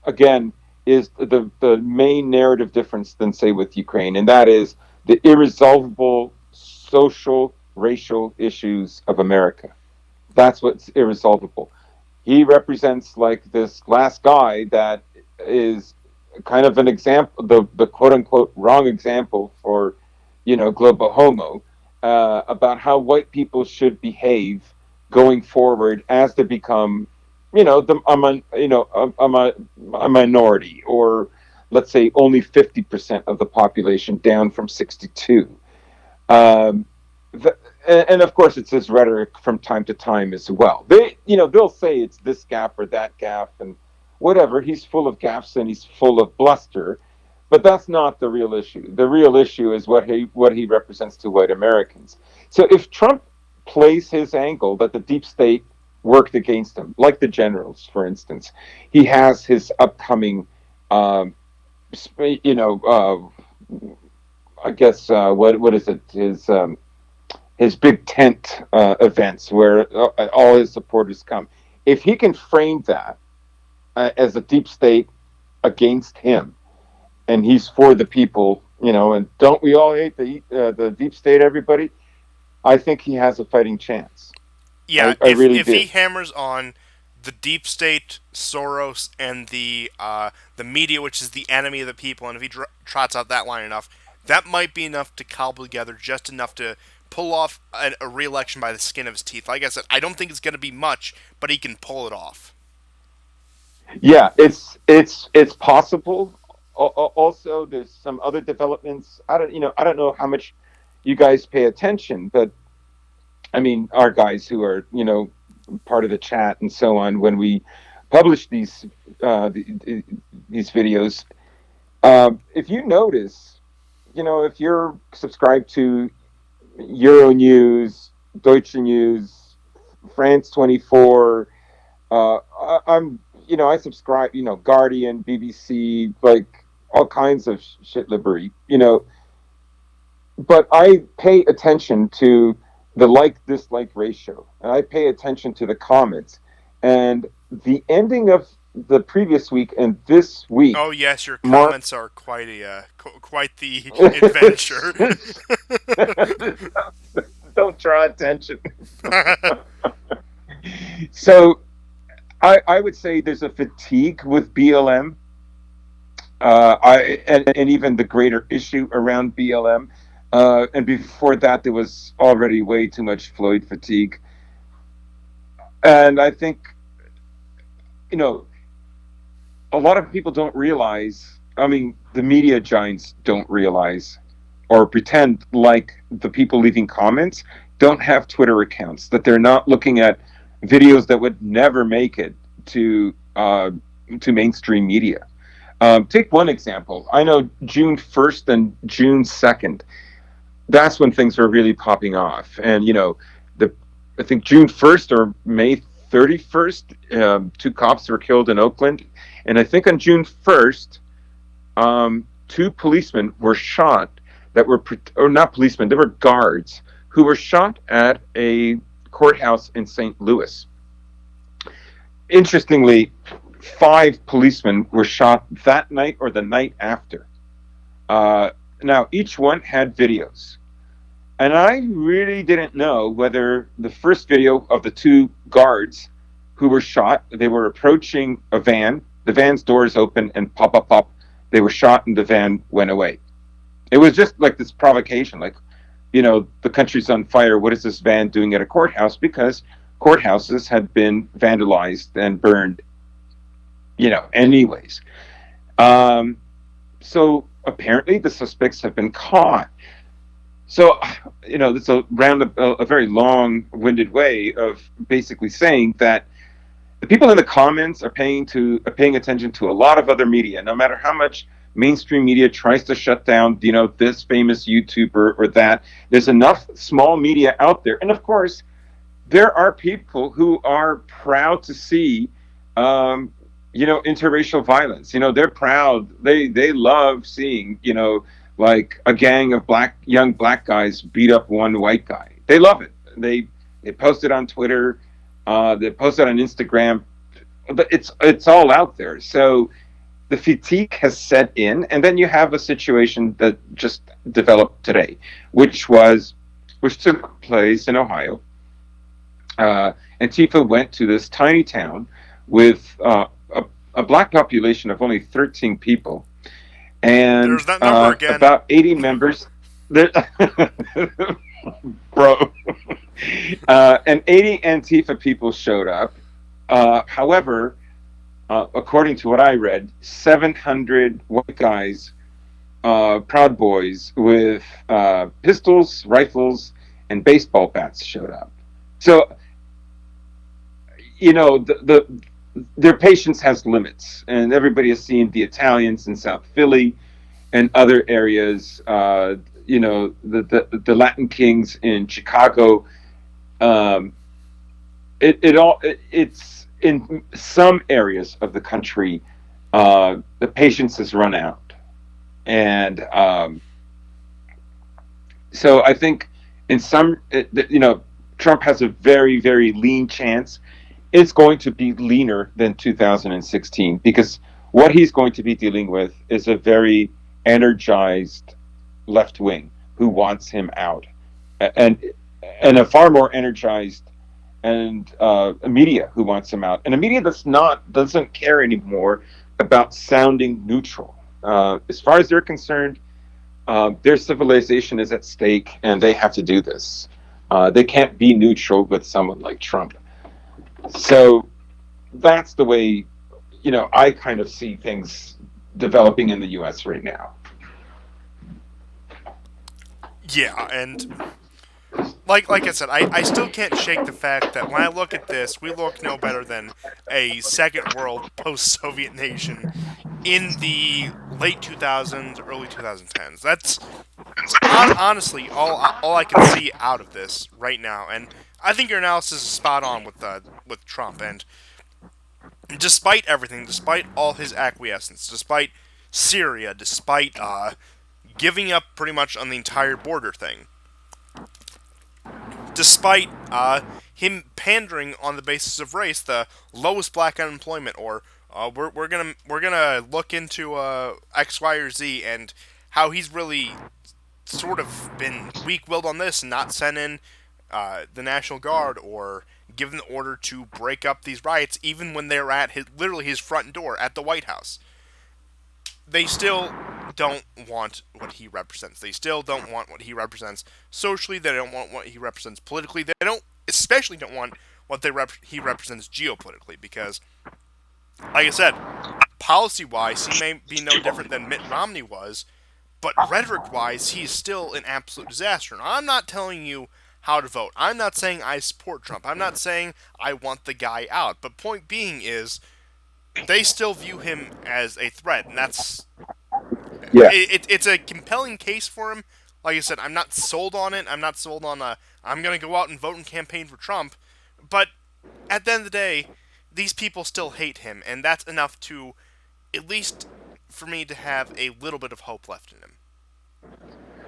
[SPEAKER 3] again, is the main narrative difference than, say, with Ukraine, and that is the irresolvable social, racial issues of America. That's what's irresolvable. He represents like this last guy that is kind of an example, the quote unquote wrong example for, global homo, about how white people should behave going forward as they become, a minority, or let's say only 50% of the population, down from 62. Um, the, and of course, it's this rhetoric from time to time as well. They'll say it's this gap or that gap and whatever. He's full of gaffes and he's full of bluster, but that's not the real issue. The real issue is what he represents to white Americans. So if Trump plays his angle that the deep state worked against him, like the generals, for instance, he has his upcoming, um, I guess what is it? His big tent events where all his supporters come. If he can frame that as a deep state against him, and he's for the people, and don't we all hate the deep state? Everybody, I think he has a fighting chance.
[SPEAKER 1] Yeah,
[SPEAKER 3] I really
[SPEAKER 1] if he
[SPEAKER 3] do.
[SPEAKER 1] hammers on the deep state, Soros, and the media, which is the enemy of the people, and if he trots out that line enough, that might be enough to cobble together just enough to pull off a re-election by the skin of his teeth. Like I said, I don't think it's going to be much, but he can pull it off.
[SPEAKER 3] Yeah, it's possible. Also, there's some other developments. I don't know how much you guys pay attention, but I mean, our guys who are part of the chat and so on, when we publish these videos, if you notice, if you're subscribed to Euronews, Deutsche News, France 24, I'm I subscribe, Guardian, BBC, like all kinds of shit livery, but I pay attention to the like dislike ratio, and I pay attention to the comments, and the ending of the previous week and this week
[SPEAKER 1] Oh yes, your
[SPEAKER 3] mark.
[SPEAKER 1] comments are quite the adventure.
[SPEAKER 3] Don't draw attention. So I would say there's a fatigue with BLM, and even the greater issue around BLM. And before that, there was already way too much Floyd fatigue. And I think, you know, a lot of people don't realize, I mean, the media giants don't realize or pretend like the people leaving comments don't have Twitter accounts, that they're not looking at videos that would never make it to mainstream media. Take one example. I know June 1st and June 2nd, that's when things were really popping off. And, the I think June 1st or May 31st, two cops were killed in Oakland. And I think on June 1st, two policemen were shot that were, or not policemen, they were guards who were shot at a courthouse in St. Louis. Interestingly, five policemen were shot that night or the night after. Now, each one had videos. And I really didn't know whether the first video of the two guards who were shot, they were approaching a van, the van's doors open, and pop, pop, pop, they were shot and the van went away. It was just like this provocation, like, the country's on fire. What is this van doing at a courthouse? Because courthouses had been vandalized and burned, anyways. Um, so apparently the suspects have been caught. So, it's a very long-winded way of basically saying that the people in the comments are paying attention to a lot of other media, no matter how much mainstream media tries to shut down, this famous YouTuber or that. There's enough small media out there, and of course, there are people who are proud to see, interracial violence. They're proud. They love seeing, like a gang of young black guys beat up one white guy. They love it. They post it on Twitter. They post it on Instagram. but it's all out there. So the fatigue has set in, and then you have a situation that just developed today, which took place in Ohio. Antifa went to this tiny town with a black population of only 13 people
[SPEAKER 1] There's
[SPEAKER 3] and
[SPEAKER 1] that number again.
[SPEAKER 3] about 80 members. Bro. And 80 Antifa people showed up. However, according to what I read, 700 white guys, Proud Boys, with pistols, rifles, and baseball bats showed up. So, their patience has limits, and everybody has seen the Italians in South Philly and other areas. The Latin Kings in Chicago. Um, it's in some areas of the country, the patience has run out, and so I think in Trump has a very, very lean chance. It's going to be leaner than 2016 because what he's going to be dealing with is a very energized left wing who wants him out, and a far more energized and a media who wants him out, and a media doesn't care anymore about sounding neutral. As far as they're concerned, their civilization is at stake, and they have to do this. They can't be neutral with someone like Trump. So that's the way, I kind of see things developing in the U.S. right now.
[SPEAKER 1] Yeah, and like I said, I still can't shake the fact that when I look at this, we look no better than a second world post-Soviet nation in the late 2000s, early 2010s. That's honestly all I can see out of this right now, and I think your analysis is spot on with Trump. And despite everything, despite all his acquiescence, despite Syria, despite giving up pretty much on the entire border thing, despite him pandering on the basis of race, the lowest black unemployment, or we're gonna look into X, Y, or Z, and how he's really sort of been weak-willed on this and not sent in the National Guard or given the order to break up these riots, even when they're at literally his front door at the White House. They still don't want what he represents. They still don't want what he represents socially. They don't want what he represents politically. They especially don't want what he represents geopolitically, because, like I said, policy-wise, he may be no different than Mitt Romney was, but rhetoric-wise, he's still an absolute disaster. And I'm not telling you how to vote. I'm not saying I support Trump. I'm not saying I want the guy out. But point being is, they still view him as a threat, and that's
[SPEAKER 3] Yeah.
[SPEAKER 1] it's a compelling case for him. Like I said, I'm not sold on it. I'm not sold on I'm going to go out and vote and campaign for Trump. But at the end of the day, these people still hate him, and that's enough to, at least for me, to have a little bit of hope left in him.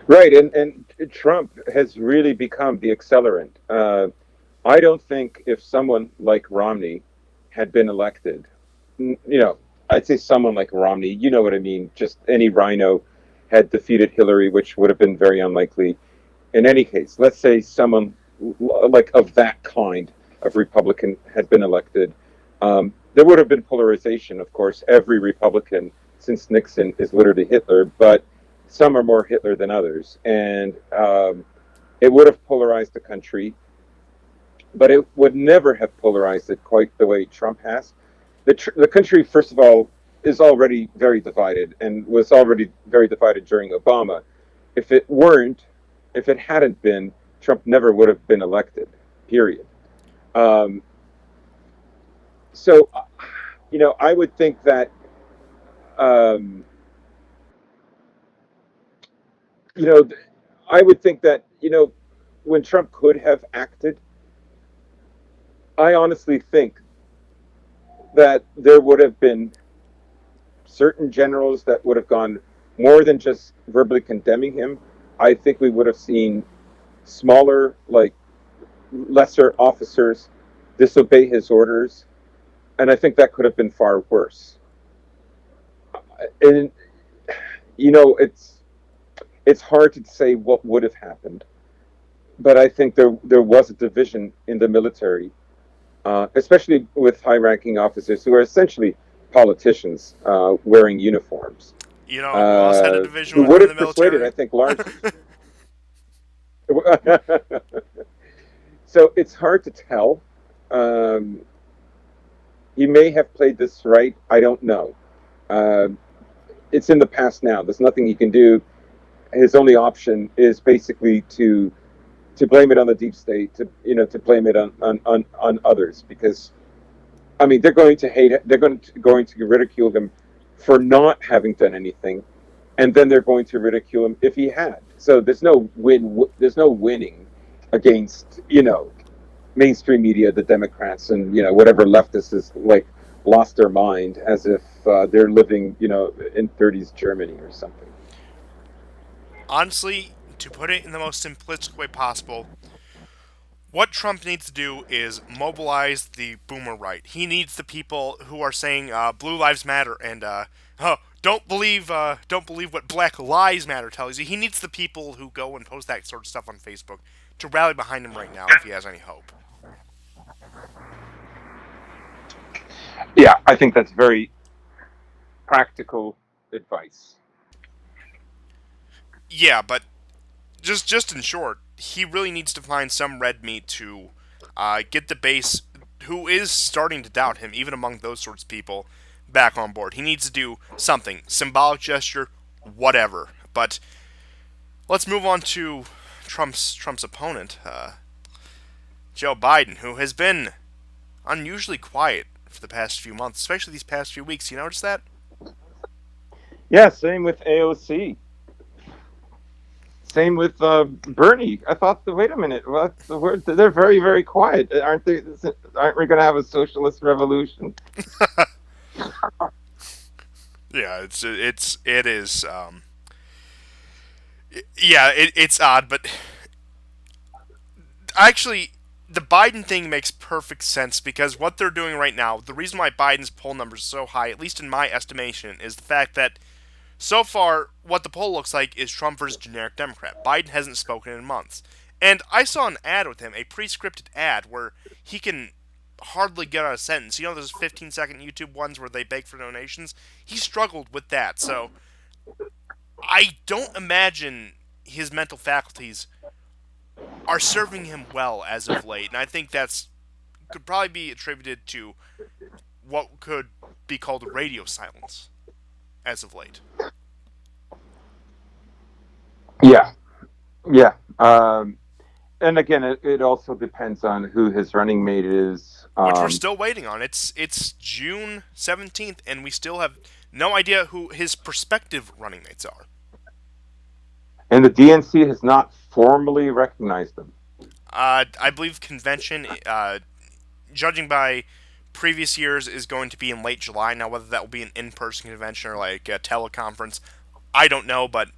[SPEAKER 3] Right, and Trump has really become the accelerant. I don't think if someone like Romney had been elected, I'd say someone like Romney, you know what I mean, just any rhino had defeated Hillary, which would have been very unlikely. In any case, let's say someone like of that kind of Republican had been elected, there would have been polarization. Of course, every Republican since Nixon is literally Hitler, but some are more Hitler than others, and it would have polarized the country, but it would never have polarized it quite the way Trump has. The country, first of all, is already very divided, and was already very divided during Obama. If it hadn't been, Trump never would have been elected. Period. Um, so, I would think that. Um, you know, I would think that, when Trump could have acted, I honestly think that there would have been certain generals that would have gone more than just verbally condemning him. I think we would have seen smaller, like lesser officers disobey his orders. and I think that could have been far worse. And it's hard to say what would have happened, but I think there was a division in the military, especially with high-ranking officers who are essentially politicians wearing uniforms,
[SPEAKER 1] You know who else had a division
[SPEAKER 3] who would
[SPEAKER 1] within the
[SPEAKER 3] have persuaded,
[SPEAKER 1] military?
[SPEAKER 3] I think, large. So it's hard to tell. Um, he may have played this right. I don't know. Uh, it's in the past now. There's nothing he can do. His only option is basically to blame it on the deep state, to blame it on others, because I mean they're going to hate it. They're going to ridicule him for not having done anything, and then they're going to ridicule him if he had. So there's no win. There's no winning against mainstream media, the Democrats, and whatever leftists is like lost their mind as if they're living in 30s Germany or something.
[SPEAKER 1] Honestly, to put it in the most simplistic way possible, what Trump needs to do is mobilize the boomer right. He needs the people who are saying "Blue Lives Matter" and oh, don't believe what Black Lives Matter tells you. He needs the people who go and post that sort of stuff on Facebook to rally behind him right now if he has any hope.
[SPEAKER 3] Yeah, I think that's very practical advice.
[SPEAKER 1] Yeah, but just in short, he really needs to find some red meat to get the base who is starting to doubt him, even among those sorts of people, back on board. He needs to do something, symbolic gesture, whatever. But let's move on to Trump's opponent, Joe Biden, who has been unusually quiet for the past few months, especially these past few weeks. You notice that?
[SPEAKER 3] Yeah, same with AOC. Same with Bernie. I thought, wait a minute, they're very, very quiet, aren't they? Aren't we going to have a socialist revolution?
[SPEAKER 1] Yeah, it is. Yeah, it's odd, but actually, the Biden thing makes perfect sense because what they're doing right now, the reason why Biden's poll numbers are so high, at least in my estimation, is the fact that so far, what the poll looks like is Trump versus generic Democrat. Biden hasn't spoken in months. And I saw an ad with him, a pre-scripted ad, where he can hardly get out a sentence. You know those 15-second YouTube ones where they beg for donations? He struggled with that, so I don't imagine his mental faculties are serving him well as of late. And I think that's could probably be attributed to what could be called radio silence as of late.
[SPEAKER 3] Yeah, yeah. And again, it also depends on who his running mate is.
[SPEAKER 1] Which we're still waiting on. It's June 17th, and we still have no idea who his prospective running mates are.
[SPEAKER 3] And the DNC has not formally recognized them.
[SPEAKER 1] I believe convention, judging by previous years, is going to be in late July. Now, whether that will be an in-person convention or like a teleconference, I don't know, but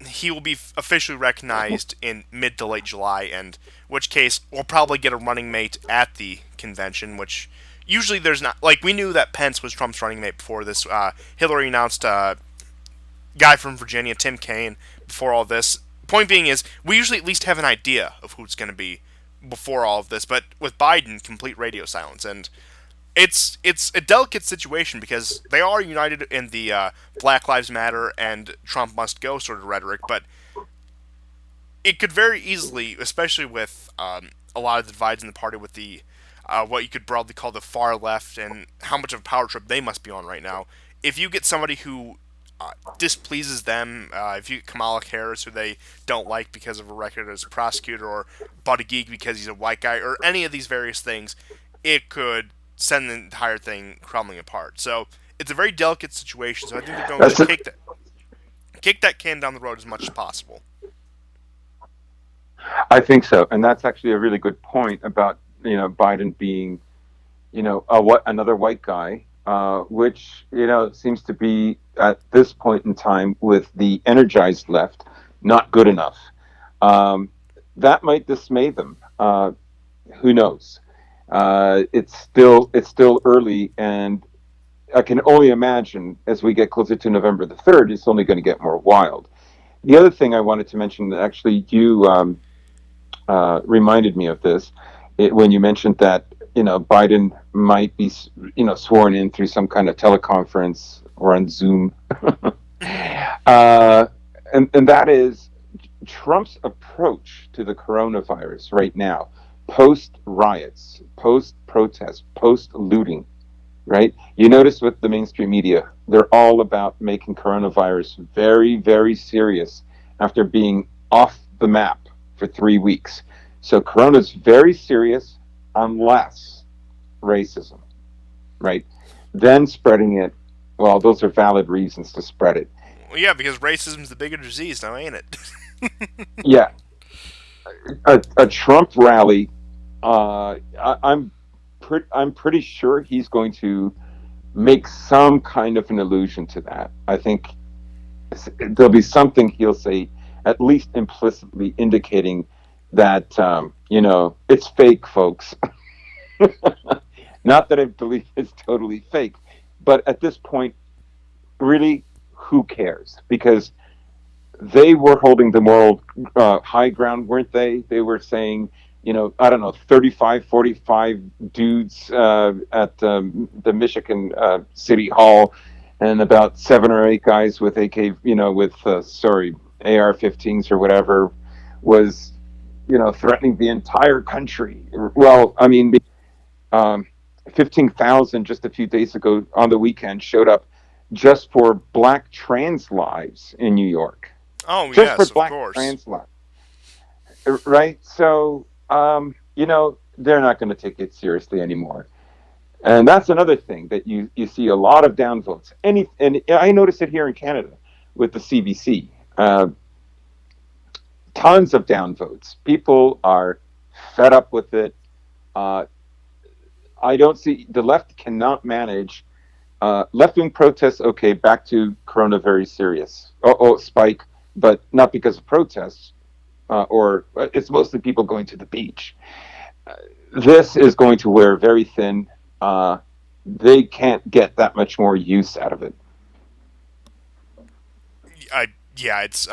[SPEAKER 1] he will be officially recognized in mid to late July, and which case we'll probably get a running mate at the convention, which usually there's not. Like, we knew that Pence was Trump's running mate before this. Hillary announced guy from Virginia, Tim Kaine, before all this. Point being is, we usually at least have an idea of who it's going to be before all of this, but with Biden, complete radio silence, and it's a delicate situation because they are united in the Black Lives Matter and Trump must go sort of rhetoric, but it could very easily, especially with a lot of the divides in the party with the what you could broadly call the far left and how much of a power trip they must be on right now. If you get somebody who displeases them, if you get Kamala Harris, who they don't like because of a record as a prosecutor, or Buttigieg because he's a white guy, or any of these various things, it could send the entire thing crumbling apart. So it's a very delicate situation. So I think they're going to kick that can down the road as much as possible.
[SPEAKER 3] I think so, and that's actually a really good point about Biden being another white guy, which seems to be at this point in time with the energized left not good enough. That might dismay them. Who knows? It's still early, and I can only imagine as we get closer to November the 3rd, it's only going to get more wild. The other thing I wanted to mention, actually, you reminded me of this when you mentioned that Biden might be sworn in through some kind of teleconference or on Zoom, uh, and that is Trump's approach to the coronavirus right now, post riots, post protests, post looting. Right? You notice with the mainstream media, they're all about making coronavirus very, very serious after being off the map for 3 weeks. So corona's very serious unless racism, right? Then spreading it, well, those are valid reasons to spread it.
[SPEAKER 1] Well, yeah, because racism's the bigger disease now, ain't it?
[SPEAKER 3] Yeah, a Trump rally. I'm pretty sure he's going to make some kind of an allusion to that. I think there'll be something he'll say, at least implicitly indicating that it's fake, folks. Not that I believe it's totally fake, but at this point, really, who cares? Because they were holding the moral high ground, weren't they? They were saying, I don't know, 35, 45 dudes at the Michigan City Hall, and about 7 or 8 guys with with AR-15s or whatever, was, threatening the entire country. Well, I mean, um, 15,000 just a few days ago on the weekend showed up just for black trans lives in New York,
[SPEAKER 1] Oh
[SPEAKER 3] just for
[SPEAKER 1] yes, of
[SPEAKER 3] black
[SPEAKER 1] course.
[SPEAKER 3] trans lives, right? So, they're not going to take it seriously anymore. And that's another thing that you see a lot of downvotes. And I notice it here in Canada with the CBC. Tons of downvotes. People are fed up with it. Uh, I don't see the left cannot manage left wing protests. Okay, back to Corona, very serious. Spike, but not because of protests, or it's mostly people going to the beach. This is going to wear very thin. Uh, they can't get that much more use out of it.
[SPEAKER 1] I yeah, it's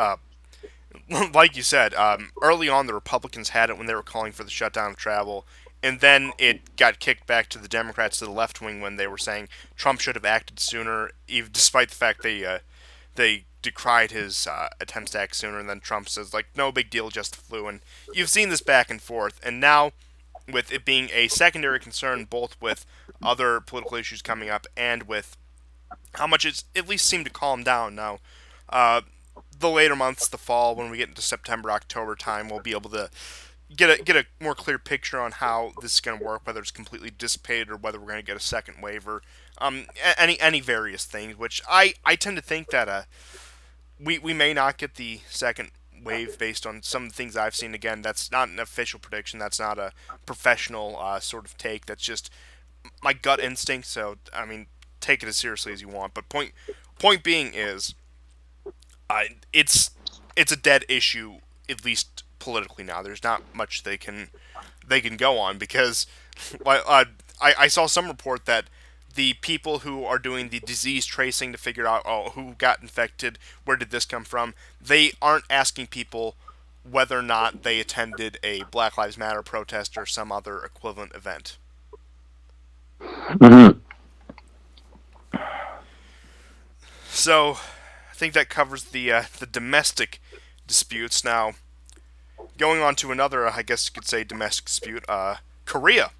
[SPEAKER 1] like you said. Early on, the Republicans had it when they were calling for the shutdown of travel, and then it got kicked back to the Democrats, to the left wing, when they were saying Trump should have acted sooner, even despite the fact they decried his attempts to act sooner. And then Trump says like, no big deal, just the flu. And you've seen this back and forth, and now with it being a secondary concern, both with other political issues coming up and with how much it's at least seemed to calm down now. Uh, the later months, the fall, when we get into September, October time, we'll be able to get a more clear picture on how this is going to work, whether it's completely dissipated or whether we're going to get a second wave or any various things. Which I tend to think that we may not get the second wave based on some of the things I've seen. Again, that's not an official prediction. That's not a professional sort of take. That's just my gut instinct. So I mean, take it as seriously as you want. But point being is, uh, it's it's a dead issue, at least politically now. There's not much they can go on because I saw some report that the people who are doing the disease tracing to figure out, oh, who got infected, where did this come from, they aren't asking people whether or not they attended a Black Lives Matter protest or some other equivalent event.
[SPEAKER 3] Mm-hmm.
[SPEAKER 1] So I think that covers the domestic disputes. Now going on to another, I guess you could say, domestic dispute, Korea.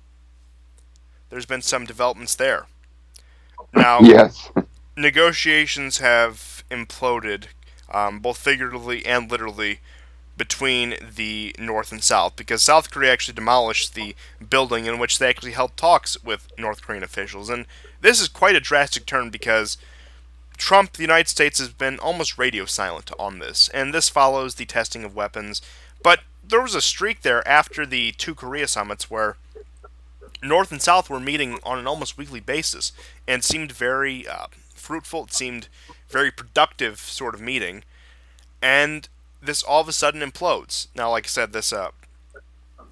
[SPEAKER 1] There's been some developments there. Now
[SPEAKER 3] Yes.
[SPEAKER 1] negotiations have imploded, both figuratively and literally, between the North and South, because South Korea actually demolished the building in which they actually held talks with North Korean officials. And this is quite a drastic turn because Trump, the United States, has been almost radio silent on this, and this follows the testing of weapons. But there was a streak there after the two Korea summits where North and South were meeting on an almost weekly basis and seemed very fruitful. It seemed very productive sort of meeting, and this all of a sudden implodes. Now, like I said,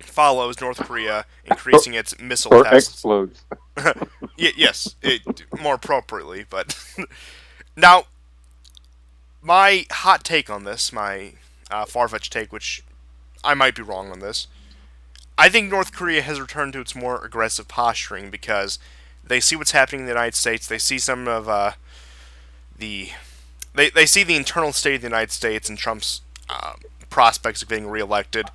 [SPEAKER 1] follows North Korea
[SPEAKER 3] or,
[SPEAKER 1] increasing its missile
[SPEAKER 3] or
[SPEAKER 1] tests.
[SPEAKER 3] explodes.
[SPEAKER 1] Yes, more appropriately, but now my hot take on this, my far-fetched take, which I might be wrong on this. I think North Korea has returned to its more aggressive posturing because they see what's happening in the United States. They see some of the they see the internal state of the United States and Trump's prospects of getting reelected.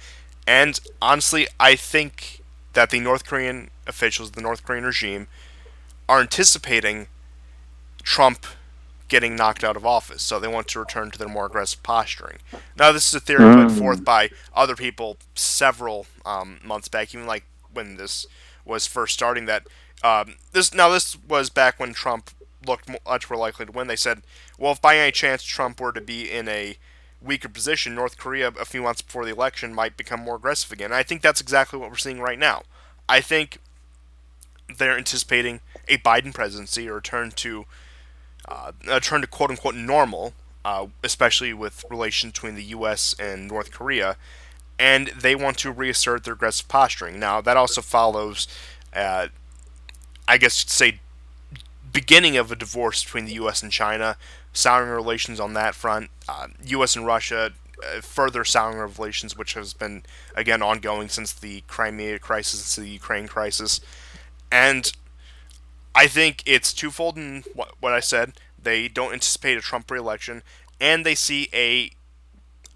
[SPEAKER 1] And honestly, I think that the North Korean officials, the North Korean regime, are anticipating Trump getting knocked out of office, so they want to return to their more aggressive posturing. Now, this is a theory put forth
[SPEAKER 3] Mm.
[SPEAKER 1] by other people several months back, even like when this was first starting. That this was back when Trump looked much more likely to win. They said, well, if by any chance Trump were to be in a weaker position, North Korea a few months before the election might become more aggressive again. And I think that's exactly what we're seeing right now. I think they're anticipating a Biden presidency, or a turn to quote unquote normal, especially with relations between the U.S. and North Korea, and they want to reassert their aggressive posturing. Now, that also follows, uh, I guess you'd say, beginning of a divorce between the U.S. and China, souring relations on that front. U.S. and Russia further souring of relations, which has been again ongoing since the Crimea crisis, since the Ukraine crisis, and I think it's twofold in what I said. They don't anticipate a Trump reelection, and they see a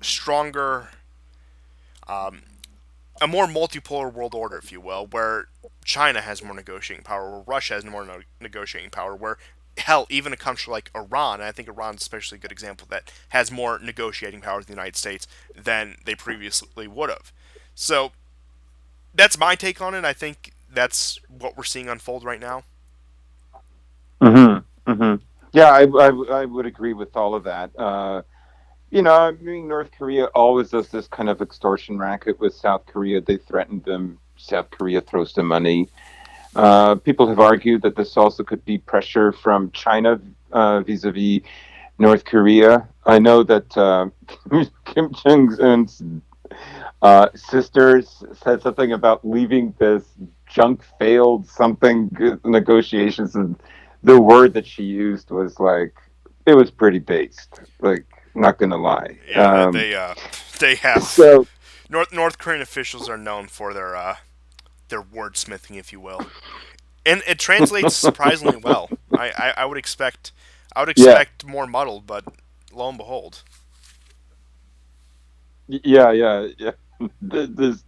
[SPEAKER 1] stronger, a more multipolar world order, if you will, where China has more negotiating power, where Russia has more negotiating power, where hell, even a country like Iran, and I think Iran's especially a good example, that has more negotiating power with the United States than they previously would have. So that's my take on it. I think that's what we're seeing unfold right now.
[SPEAKER 3] Mm-hmm. Mm-hmm. Yeah, I would agree with all of that. I mean, North Korea always does this kind of extortion racket with South Korea. They threaten them. South Korea throws them money. People have argued that this also could be pressure from China vis-a-vis North Korea. I know that Kim Jong Un's sisters said something about leaving this junk failed something negotiations, and the word that she used was like it was pretty based. Like, not gonna lie.
[SPEAKER 1] Yeah, they have
[SPEAKER 3] So
[SPEAKER 1] North Korean officials are known for their wordsmithing, if you will, and it translates surprisingly well. I would expect
[SPEAKER 3] yeah,
[SPEAKER 1] more muddled, but lo and behold.
[SPEAKER 3] yeah. There's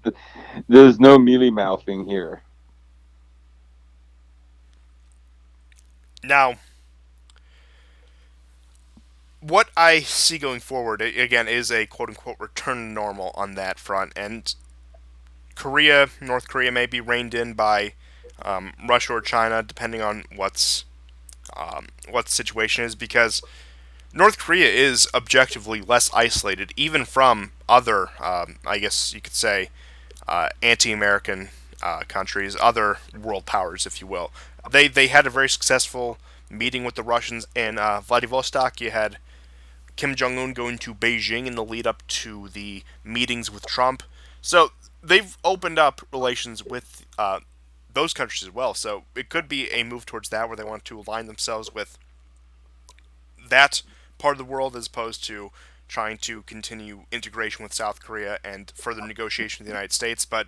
[SPEAKER 3] there's no mealy mouthing here.
[SPEAKER 1] Now, what I see going forward again is a quote unquote return to normal on that front, and North Korea may be reined in by Russia or China, depending on what the situation is, because North Korea is objectively less isolated, even from other, I guess you could say, anti-American countries, other world powers, if you will. They had a very successful meeting with the Russians in Vladivostok. You had Kim Jong Un going to Beijing in the lead up to the meetings with Trump. So they've opened up relations with those countries as well. So it could be a move towards that, where they want to align themselves with that part of the world, as opposed to trying to continue integration with South Korea and further negotiation with the United States. But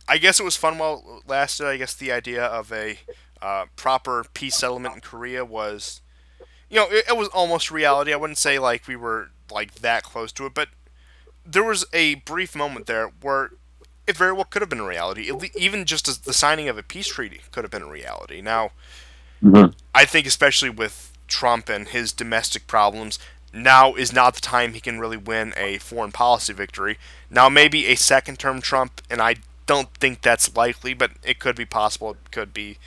[SPEAKER 1] I guess it was fun while it lasted. I guess the idea of a proper peace settlement in Korea was, it was almost reality. I wouldn't say like we were like that close to it, but there was a brief moment there where it very well could have been a reality. Even just as the signing of a peace treaty could have been a reality. Now,
[SPEAKER 3] Mm-hmm.
[SPEAKER 1] I think especially with Trump and his domestic problems, now is not the time he can really win a foreign policy victory. Now, maybe a second term Trump, and I don't think that's likely, but it could be possible. It could be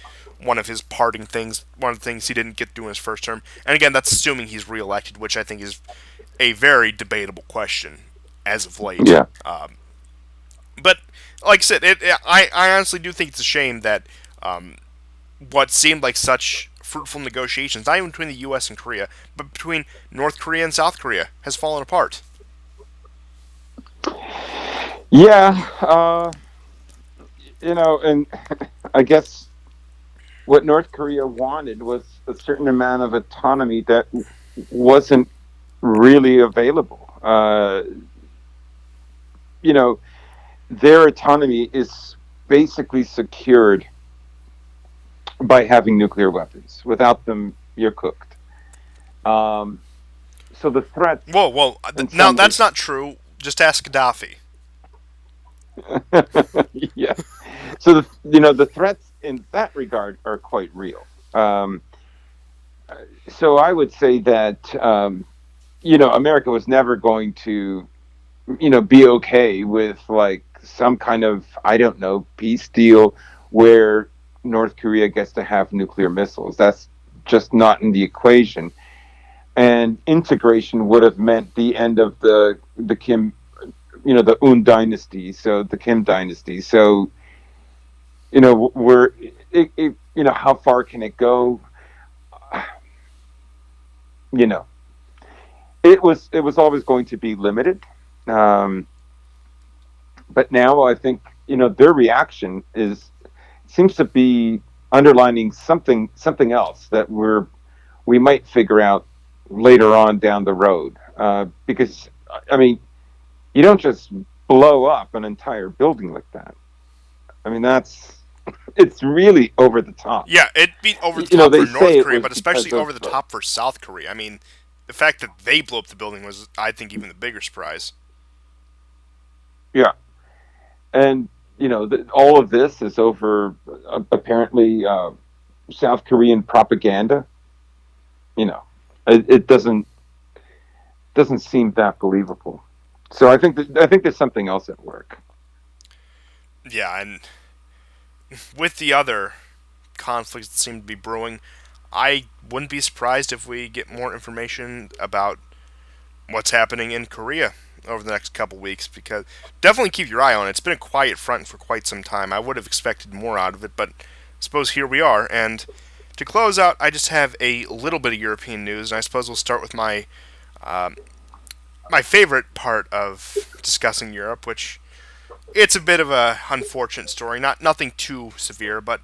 [SPEAKER 1] one of his parting things, one of the things he didn't get to do in his first term. And again, that's assuming he's reelected, which I think is a very debatable question as of late.
[SPEAKER 3] Yeah.
[SPEAKER 1] But like I said, I honestly do think it's a shame that what seemed like such fruitful negotiations, not even between the U.S. and Korea, but between North Korea and South Korea, has fallen apart.
[SPEAKER 3] Yeah, and I guess what North Korea wanted was a certain amount of autonomy that wasn't really available. You know, their autonomy is basically secured by having nuclear weapons. Without them, you're cooked. Um, so the threats,
[SPEAKER 1] Whoa, whoa.
[SPEAKER 3] in
[SPEAKER 1] Now
[SPEAKER 3] some
[SPEAKER 1] that's
[SPEAKER 3] ways,
[SPEAKER 1] not true. Just ask Gaddafi.
[SPEAKER 3] yeah. So the threats in that regard are quite real. So I would say that America was never going to be okay with like some kind of, I don't know, peace deal where North Korea gets to have nuclear missiles. That's just not in the equation. And integration would have meant the end of the Kim, the Un dynasty, so the Kim dynasty. So we're how far can it go? You know, it was always going to be limited. Um, but now I think their reaction is seems to be underlining something else that we might figure out later on down the road. Because I mean, you don't just blow up an entire building like that. I mean, it's really over the top.
[SPEAKER 1] Yeah, it'd be over the top
[SPEAKER 3] They
[SPEAKER 1] for
[SPEAKER 3] say
[SPEAKER 1] North
[SPEAKER 3] it
[SPEAKER 1] Korea,
[SPEAKER 3] was
[SPEAKER 1] but especially
[SPEAKER 3] because of
[SPEAKER 1] over the top for South Korea. I mean, the fact that they blew up the building was, I think, even the bigger surprise.
[SPEAKER 3] yeah, and all of this is over apparently South Korean propaganda. You know, it doesn't seem that believable. So I think there's something else at work.
[SPEAKER 1] Yeah, and with the other conflicts that seem to be brewing, I wouldn't be surprised if we get more information about what's happening in Korea over the next couple weeks, because definitely keep your eye on it. It's been a quiet front for quite some time. I would have expected more out of it, but I suppose here we are. And to close out, I just have a little bit of European news, and I suppose we'll start with um, my favorite part of discussing Europe, which it's a bit of a unfortunate story. Nothing too severe, but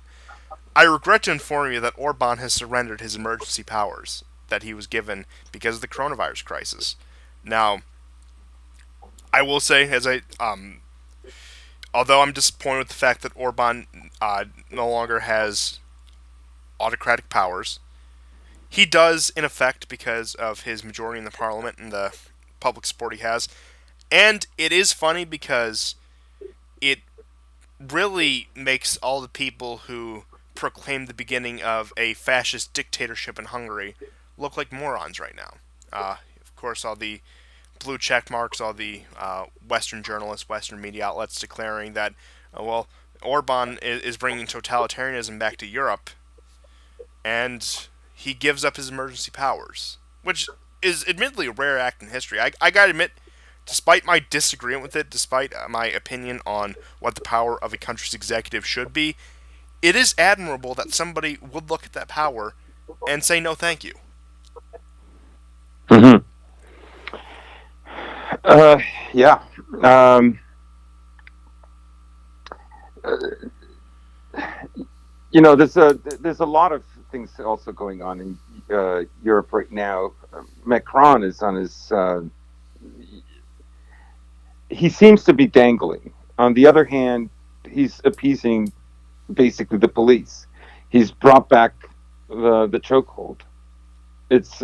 [SPEAKER 1] I regret to inform you that Orban has surrendered his emergency powers that he was given because of the coronavirus crisis. Now, I will say, although I'm disappointed with the fact that Orban no longer has autocratic powers, he does, in effect, because of his majority in the parliament and the public support he has. And it is funny because it really makes all the people who proclaim the beginning of a fascist dictatorship in Hungary look like morons right now. Of course, all the blue check marks, all the Western journalists, Western media outlets declaring that, well, Orban is bringing totalitarianism back to Europe, and he gives up his emergency powers, which is admittedly a rare act in history. I gotta admit, despite my disagreement with it, despite my opinion on what the power of a country's executive should be, it is admirable that somebody would look at that power and say no thank you.
[SPEAKER 3] Mm-hmm. Uh, yeah. Um, uh, there's a lot of things also going on in Europe right now. Macron is on his. He seems to be dangling. On the other hand, he's appeasing basically the police. He's brought back the chokehold. It's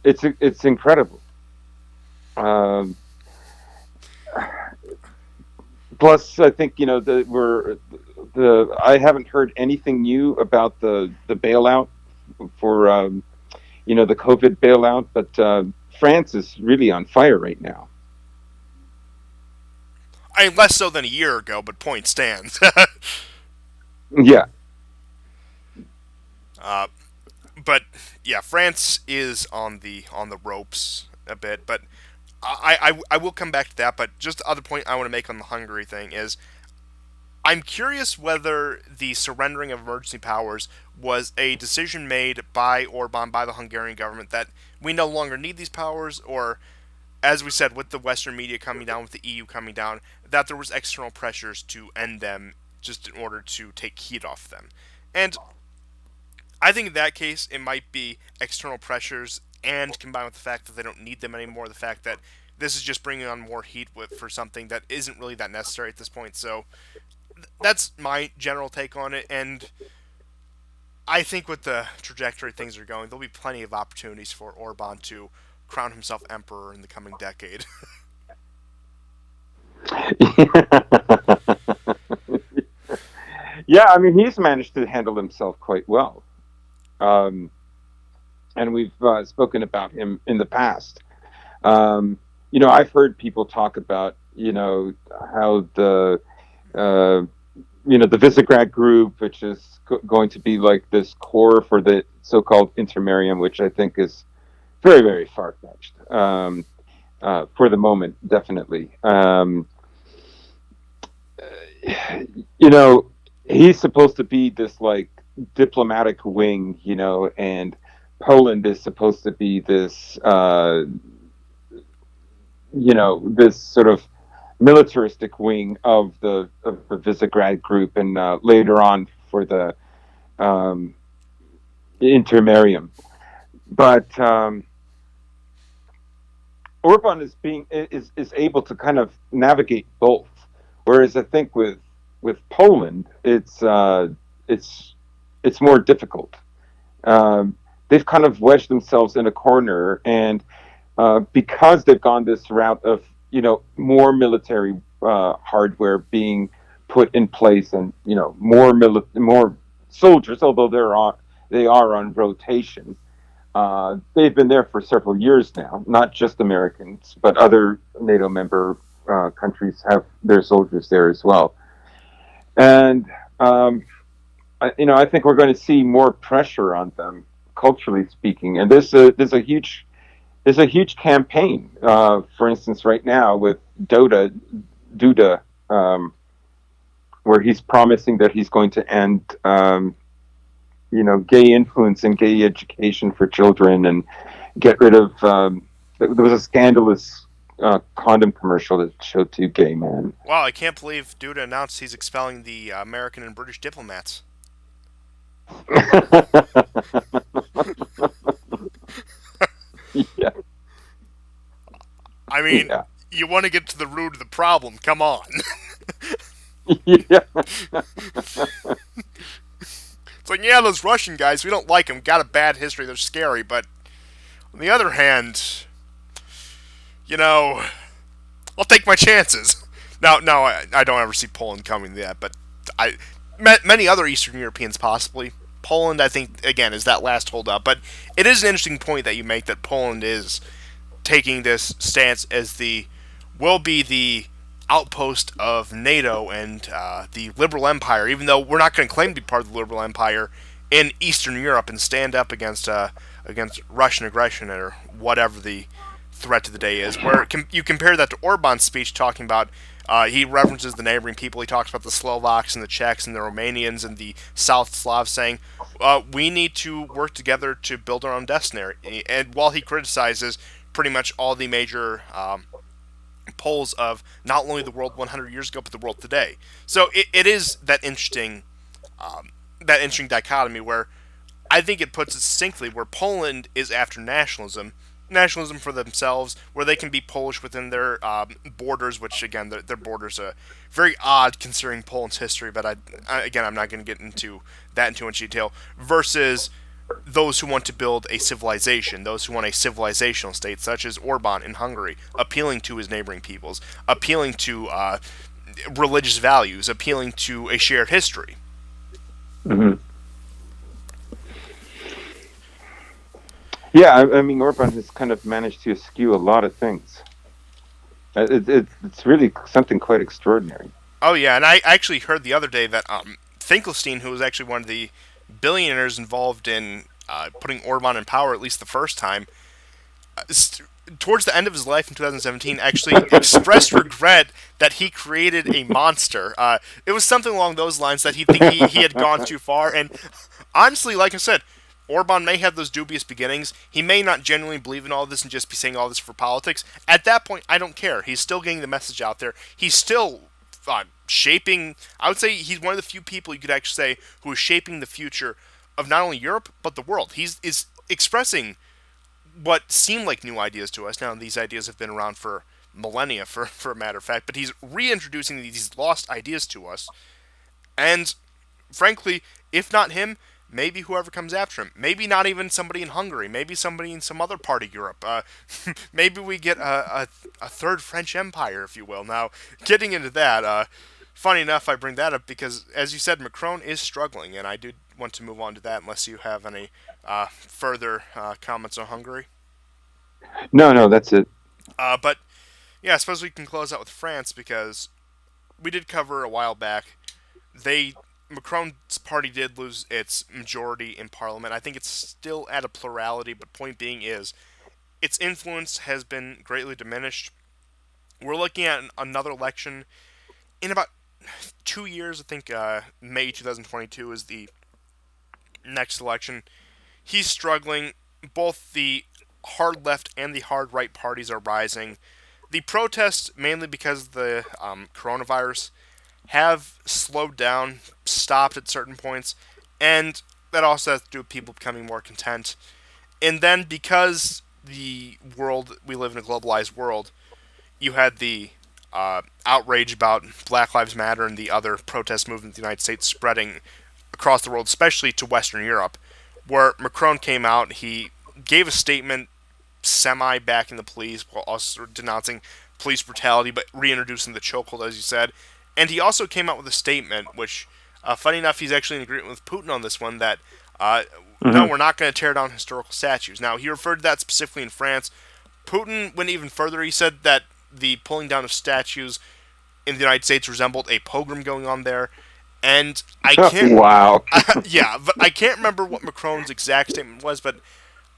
[SPEAKER 3] it's incredible. Um, Plus, I think the I haven't heard anything new about the bailout for the COVID bailout, but France is really on fire right now.
[SPEAKER 1] I mean, less so than a year ago, but point stands.
[SPEAKER 3] Yeah.
[SPEAKER 1] uh, but yeah, France is on the ropes a bit. But I will come back to that. But just the other point I want to make on the Hungary thing is I'm curious whether the surrendering of emergency powers was a decision made by Orban, by the Hungarian government, that we no longer need these powers, or as we said, with the Western media coming down, with the EU coming down, that there was external pressures to end them just in order to take heat off them. And I think in that case, it might be external pressures and combined with the fact that they don't need them anymore, the fact that this is just bringing on more heat for something that isn't really that necessary at this point. So that's my general take on it. And I think with the trajectory things are going, there'll be plenty of opportunities for Orban to crown himself emperor in the coming decade.
[SPEAKER 3] Yeah, I mean, he's managed to handle himself quite well. Um, and we've spoken about him in the past. Um, I've heard people talk about, how uh, the Visegrad group, which is going to be like this core for the so-called intermarium, which I think is very, very far-fetched for the moment, definitely. You know, he's supposed to be this like diplomatic wing, and Poland is supposed to be this, this sort of militaristic wing of the Visegrad group, and later on for the um, intermarium. But Orban is able to kind of navigate both, whereas I think with Poland, it's it's more difficult. They've kind of wedged themselves in a corner, and because they've gone this route of more military hardware being put in place, and more soldiers, although they are on rotation. They've been there for several years now. Not just Americans, but other NATO member countries have their soldiers there as well. And I think we're going to see more pressure on them, culturally speaking. And there's a huge campaign. For instance, right now with Duda, where he's promising that he's going to end gay influence and gay education for children, and get rid of. There was a scandalous condom commercial that showed two gay men.
[SPEAKER 1] Wow, I can't believe Duda announced he's expelling the American and British diplomats.
[SPEAKER 3] Yeah,
[SPEAKER 1] I mean,
[SPEAKER 3] yeah,
[SPEAKER 1] you want to get to the root of the problem. Come on.
[SPEAKER 3] yeah.
[SPEAKER 1] It's like, yeah, those Russian guys, we don't like them. Got a bad history. They're scary. But on the other hand, you know, I'll take my chances. Now, no, I don't ever see Poland coming to that, but I many other Eastern Europeans possibly. Poland, I think, again, is that last holdout. But it is an interesting point that you make that Poland is taking this stance as the will be the outpost of NATO and the liberal empire, even though we're not going to claim to be part of the liberal empire in Eastern Europe and stand up against Russian aggression or whatever the threat to the day is. Where you compare that to Orban's speech talking about. He references the neighboring people. He talks about the Slovaks and the Czechs and the Romanians and the South Slavs, saying we need to work together to build our own destiny. And while he criticizes pretty much all the major poles of not only the world 100 years ago, but the world today. So it is that interesting dichotomy where I think it puts it succinctly where Poland is after nationalism for themselves, where they can be Polish within their borders, which again their borders are very odd considering Poland's history. But again, I'm not going to get into that in too much detail. Versus those who want to build a civilization, those who want a civilizational state, such as Orban in Hungary, appealing to his neighboring peoples, appealing to religious values, appealing to a shared history.
[SPEAKER 3] Hmm. Yeah, I mean, Orban has kind of managed to eschew a lot of things. It's really something quite extraordinary.
[SPEAKER 1] Oh yeah, and I actually heard the other day that Finkelstein, who was actually one of the billionaires involved in putting Orban in power at least the first time, towards the end of his life in 2017, actually expressed regret that he created a monster. It was something along those lines that he think he had gone too far. And honestly, like I said, Orban may have those dubious beginnings. He may not genuinely believe in all this and just be saying all this for politics. At that point, I don't care. He's still getting the message out there. He's still shaping. I would say he's one of the few people you could actually say who is shaping the future of not only Europe but the world. He's is expressing what seem like new ideas to us. Now, these ideas have been around for millennia, for a matter of fact, but he's reintroducing these lost ideas to us. And frankly, if not him, maybe whoever comes after him. Maybe not even somebody in Hungary. Maybe somebody in some other part of Europe. Maybe we get a third French Empire, if you will. Now, getting into that, funny enough, I bring that up because, as you said, Macron is struggling, and I do want to move on to that unless you have any further comments on Hungary.
[SPEAKER 3] No, no, that's it.
[SPEAKER 1] But yeah, I suppose we can close out with France because we did cover a while back. They Macron's party did lose its majority in parliament. I think it's still at a plurality, but point being is its influence has been greatly diminished. We're looking at another election in about 2 years. I think May 2022 is the next election. He's struggling. Both the hard left and the hard right parties are rising. The protests, mainly because of the coronavirus, have slowed down, stopped at certain points, and that also has to do with people becoming more content. And then because the world, we live in a globalized world, you had the outrage about Black Lives Matter and the other protest movement in the United States spreading across the world, especially to Western Europe, where Macron came out, he gave a statement semi backing the police while also denouncing police brutality, but reintroducing the chokehold, as you said. And he also came out with a statement, which, funny enough, he's actually in agreement with Putin on this one, that no,
[SPEAKER 3] Mm-hmm.
[SPEAKER 1] we're not going to tear down historical statues. Now, he referred to that specifically in France. Putin went even further. He said that the pulling down of statues in the United States resembled a pogrom going on there. And I can't,
[SPEAKER 3] Wow.
[SPEAKER 1] yeah, but I can't remember what Macron's exact statement was, but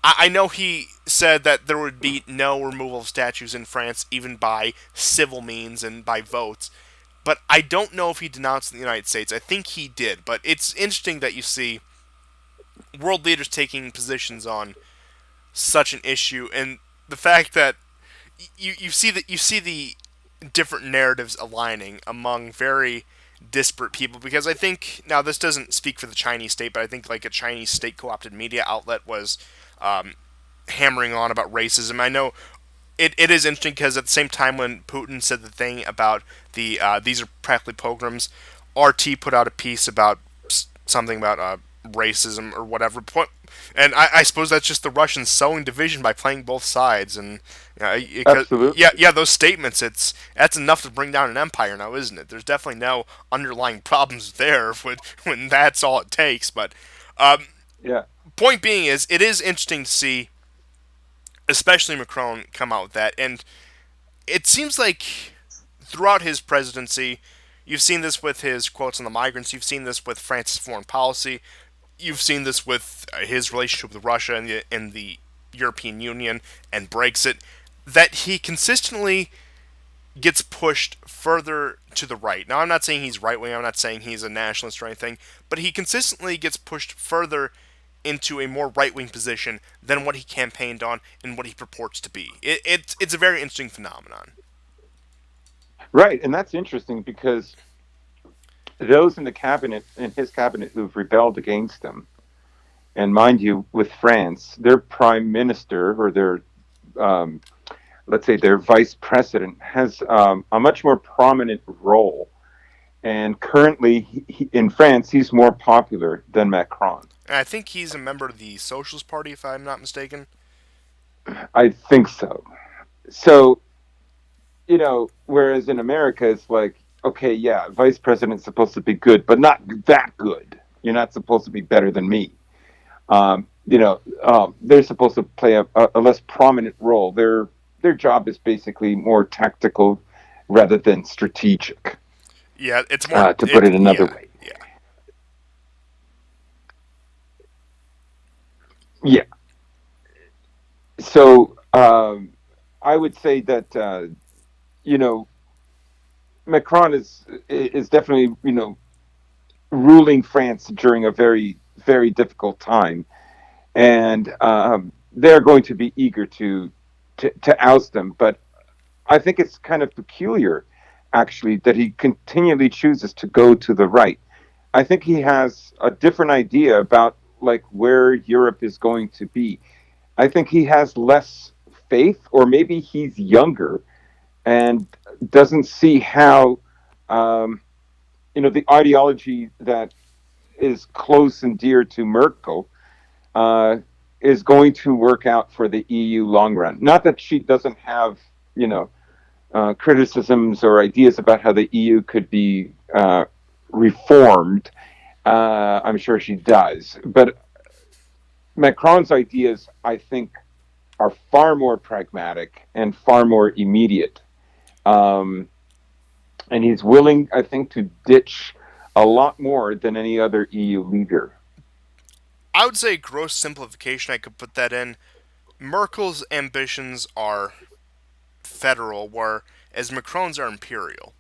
[SPEAKER 1] I know he said that there would be no removal of statues in France, even by civil means and by votes. But I don't know if he denounced in the United States. I think he did. But it's interesting that you see world leaders taking positions on such an issue, and the fact that you see the different narratives aligning among very disparate people. Because I think now this doesn't speak for the Chinese state, but I think like a Chinese state co-opted media outlet was um, hammering on about racism. I know it is interesting because at the same time when Putin said the thing about the these are practically pogroms, RT put out a piece about something about racism or whatever. And I suppose that's just the Russians sowing division by playing both sides. And
[SPEAKER 3] Absolutely.
[SPEAKER 1] yeah, those statements, that's enough to bring down an empire now, isn't it? There's definitely no underlying problems there when that's all it takes. But um,
[SPEAKER 3] Yeah.
[SPEAKER 1] point being is, it is interesting to see, especially Macron, come out with that. And it seems like throughout his presidency, you've seen this with his quotes on the migrants. You've seen this with France's foreign policy. You've seen this with his relationship with Russia and the European Union and Brexit. That he consistently gets pushed further to the right. Now, I'm not saying he's right wing. I'm not saying he's a nationalist or anything. But he consistently gets pushed further into a more right wing position than what he campaigned on and what he purports to be. It's a very interesting phenomenon.
[SPEAKER 3] Right. And that's interesting because those in the cabinet, in his cabinet, who've rebelled against him, and mind you, with France, their prime minister or their, um, let's say, their vice president has a much more prominent role. And currently, in France, he's more popular than Macron.
[SPEAKER 1] And I think he's a member of the Socialist Party, if I'm not mistaken.
[SPEAKER 3] I think so. So, whereas in America, it's like, okay, yeah, vice president's supposed to be good, but not that good. You're not supposed to be better than me. They're supposed to play a less prominent role. Their job is basically more tactical rather than strategic,
[SPEAKER 1] Yeah, it's more.
[SPEAKER 3] to put it another way.
[SPEAKER 1] Yeah.
[SPEAKER 3] Yeah. So I would say that you know Macron is definitely ruling France during a very very difficult time, and they're going to be eager to oust him. But I think it's kind of peculiar, actually, that he continually chooses to go to the right. I think he has a different idea about like where Europe is going to be. I think he has less faith, or maybe he's younger and doesn't see how um, the ideology that is close and dear to Merkel uh, is going to work out for the EU long run. Not that she doesn't have you know criticisms or ideas about how the EU could be reformed. I'm sure she does, but Macron's ideas, I think, are far more pragmatic and far more immediate. Um, and he's willing, I think, to ditch a lot more than any other EU leader.
[SPEAKER 1] I would say gross simplification. I could put that in. Merkel's ambitions are federal, whereas Macron's are imperial.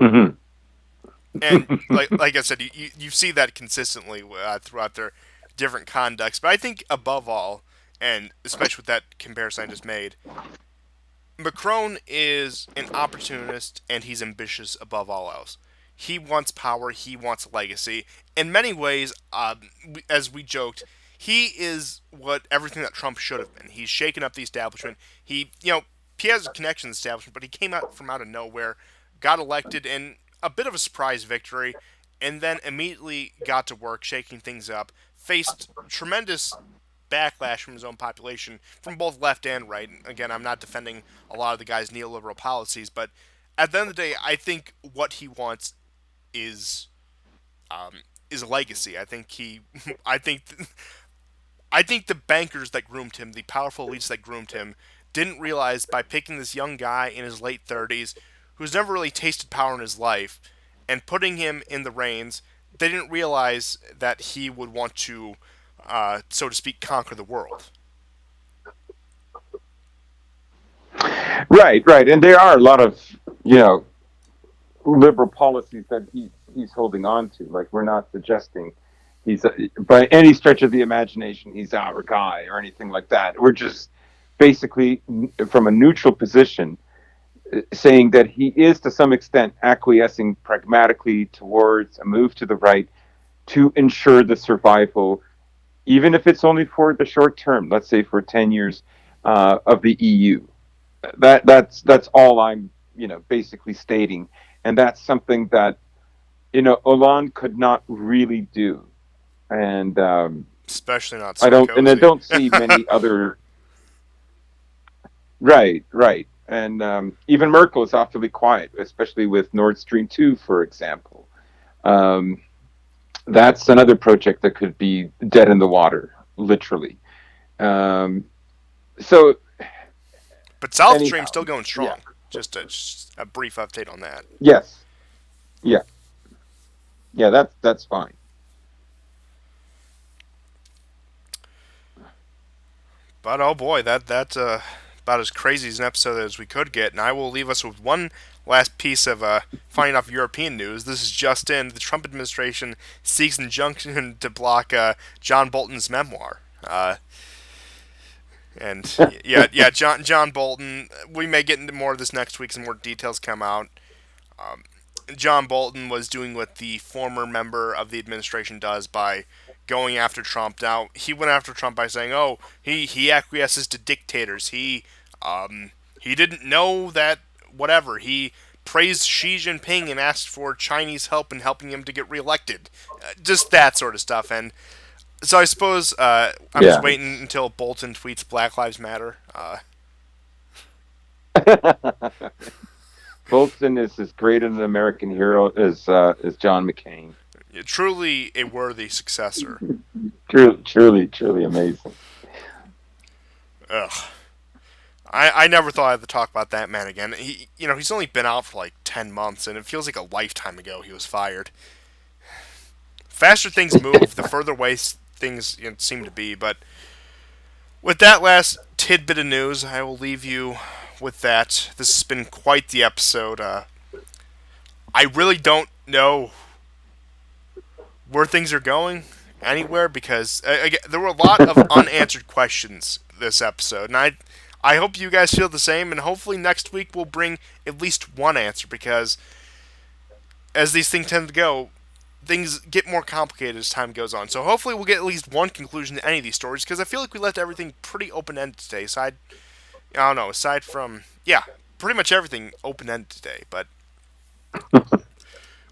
[SPEAKER 3] Mm-hmm.
[SPEAKER 1] And like I said, you see that consistently throughout their different conducts. But I think above all, and especially with that comparison I just made, Macron is an opportunist and he's ambitious above all else. He wants power. He wants legacy. In many ways, as we joked, he is what everything that Trump should have been. He's shaken up the establishment. He has a connection to the establishment, but he came out from out of nowhere, got elected in a bit of a surprise victory, and then immediately got to work shaking things up. Faced tremendous backlash from his own population, from both left and right. Again, I'm not defending a lot of the guy's neoliberal policies, but at the end of the day, I think what he wants is is a legacy. I think, I think the bankers that groomed him, the powerful elites that groomed him, didn't realize by picking this young guy in his late 30s, who's never really tasted power in his life, and putting him in the reins, they didn't realize that he would want to, so to speak, conquer the world.
[SPEAKER 3] Right, right, and there are a lot of you know liberal policies that he's holding on to. Like we're not suggesting he's by any stretch of the imagination he's our guy or anything like that. We're just basically from a neutral position saying that he is to some extent acquiescing pragmatically towards a move to the right to ensure the survival, even if it's only for the short term, let's say for 10 years of the EU. That's all I'm basically stating, and that's something that Hollande could not really do, and
[SPEAKER 1] Especially not
[SPEAKER 3] I
[SPEAKER 1] Sarkozy.
[SPEAKER 3] don't see many other. Right, right, and even Merkel is awfully quiet, especially with Nord Stream 2, for example. Um, that's another project that could be dead in the water, literally. Um, so
[SPEAKER 1] But South Stream's
[SPEAKER 3] anyhow,
[SPEAKER 1] still going
[SPEAKER 3] yeah,
[SPEAKER 1] strong. Just a brief update on that.
[SPEAKER 3] yes, yeah, yeah, that's fine.
[SPEAKER 1] But oh boy, that's about as crazy as an episode as we could get. And I will leave us with one last piece of finding off European news. This is just in: the Trump administration seeks injunction to block John Bolton's memoir. And yeah, John Bolton. We may get into more of this next week. Some more details come out. Um, John Bolton was doing what the former member of the administration does by going after Trump. Now he went after Trump by saying, "Oh, he acquiesces to dictators. He didn't know that whatever. He praised Xi Jinping and asked for Chinese help in helping him to get reelected. Just that sort of stuff." And so I suppose I'm just
[SPEAKER 3] Yeah.
[SPEAKER 1] waiting until Bolton tweets Black Lives Matter.
[SPEAKER 3] Bolton is as great an American hero as John McCain.
[SPEAKER 1] Truly a worthy successor.
[SPEAKER 3] Truly, truly, truly amazing.
[SPEAKER 1] Ugh. I never thought I had to talk about that man again. He's only been out for like 10 months, and it feels like a lifetime ago he was fired. Faster things move, the further away things seem to be. But with that last tidbit of news, I will leave you with that. This has been quite the episode. I really don't know where things are going. anywhere because again, there were a lot of unanswered questions this episode, and I hope you guys feel the same. And hopefully next week we'll bring at least one answer because as these things tend to go, things get more complicated as time goes on. So hopefully we'll get at least one conclusion to any of these stories because I feel like we left everything pretty open ended today. I don't know, aside from yeah, pretty much everything open ended today. But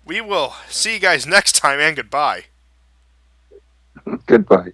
[SPEAKER 1] we will see you guys next time, and goodbye.
[SPEAKER 3] Goodbye.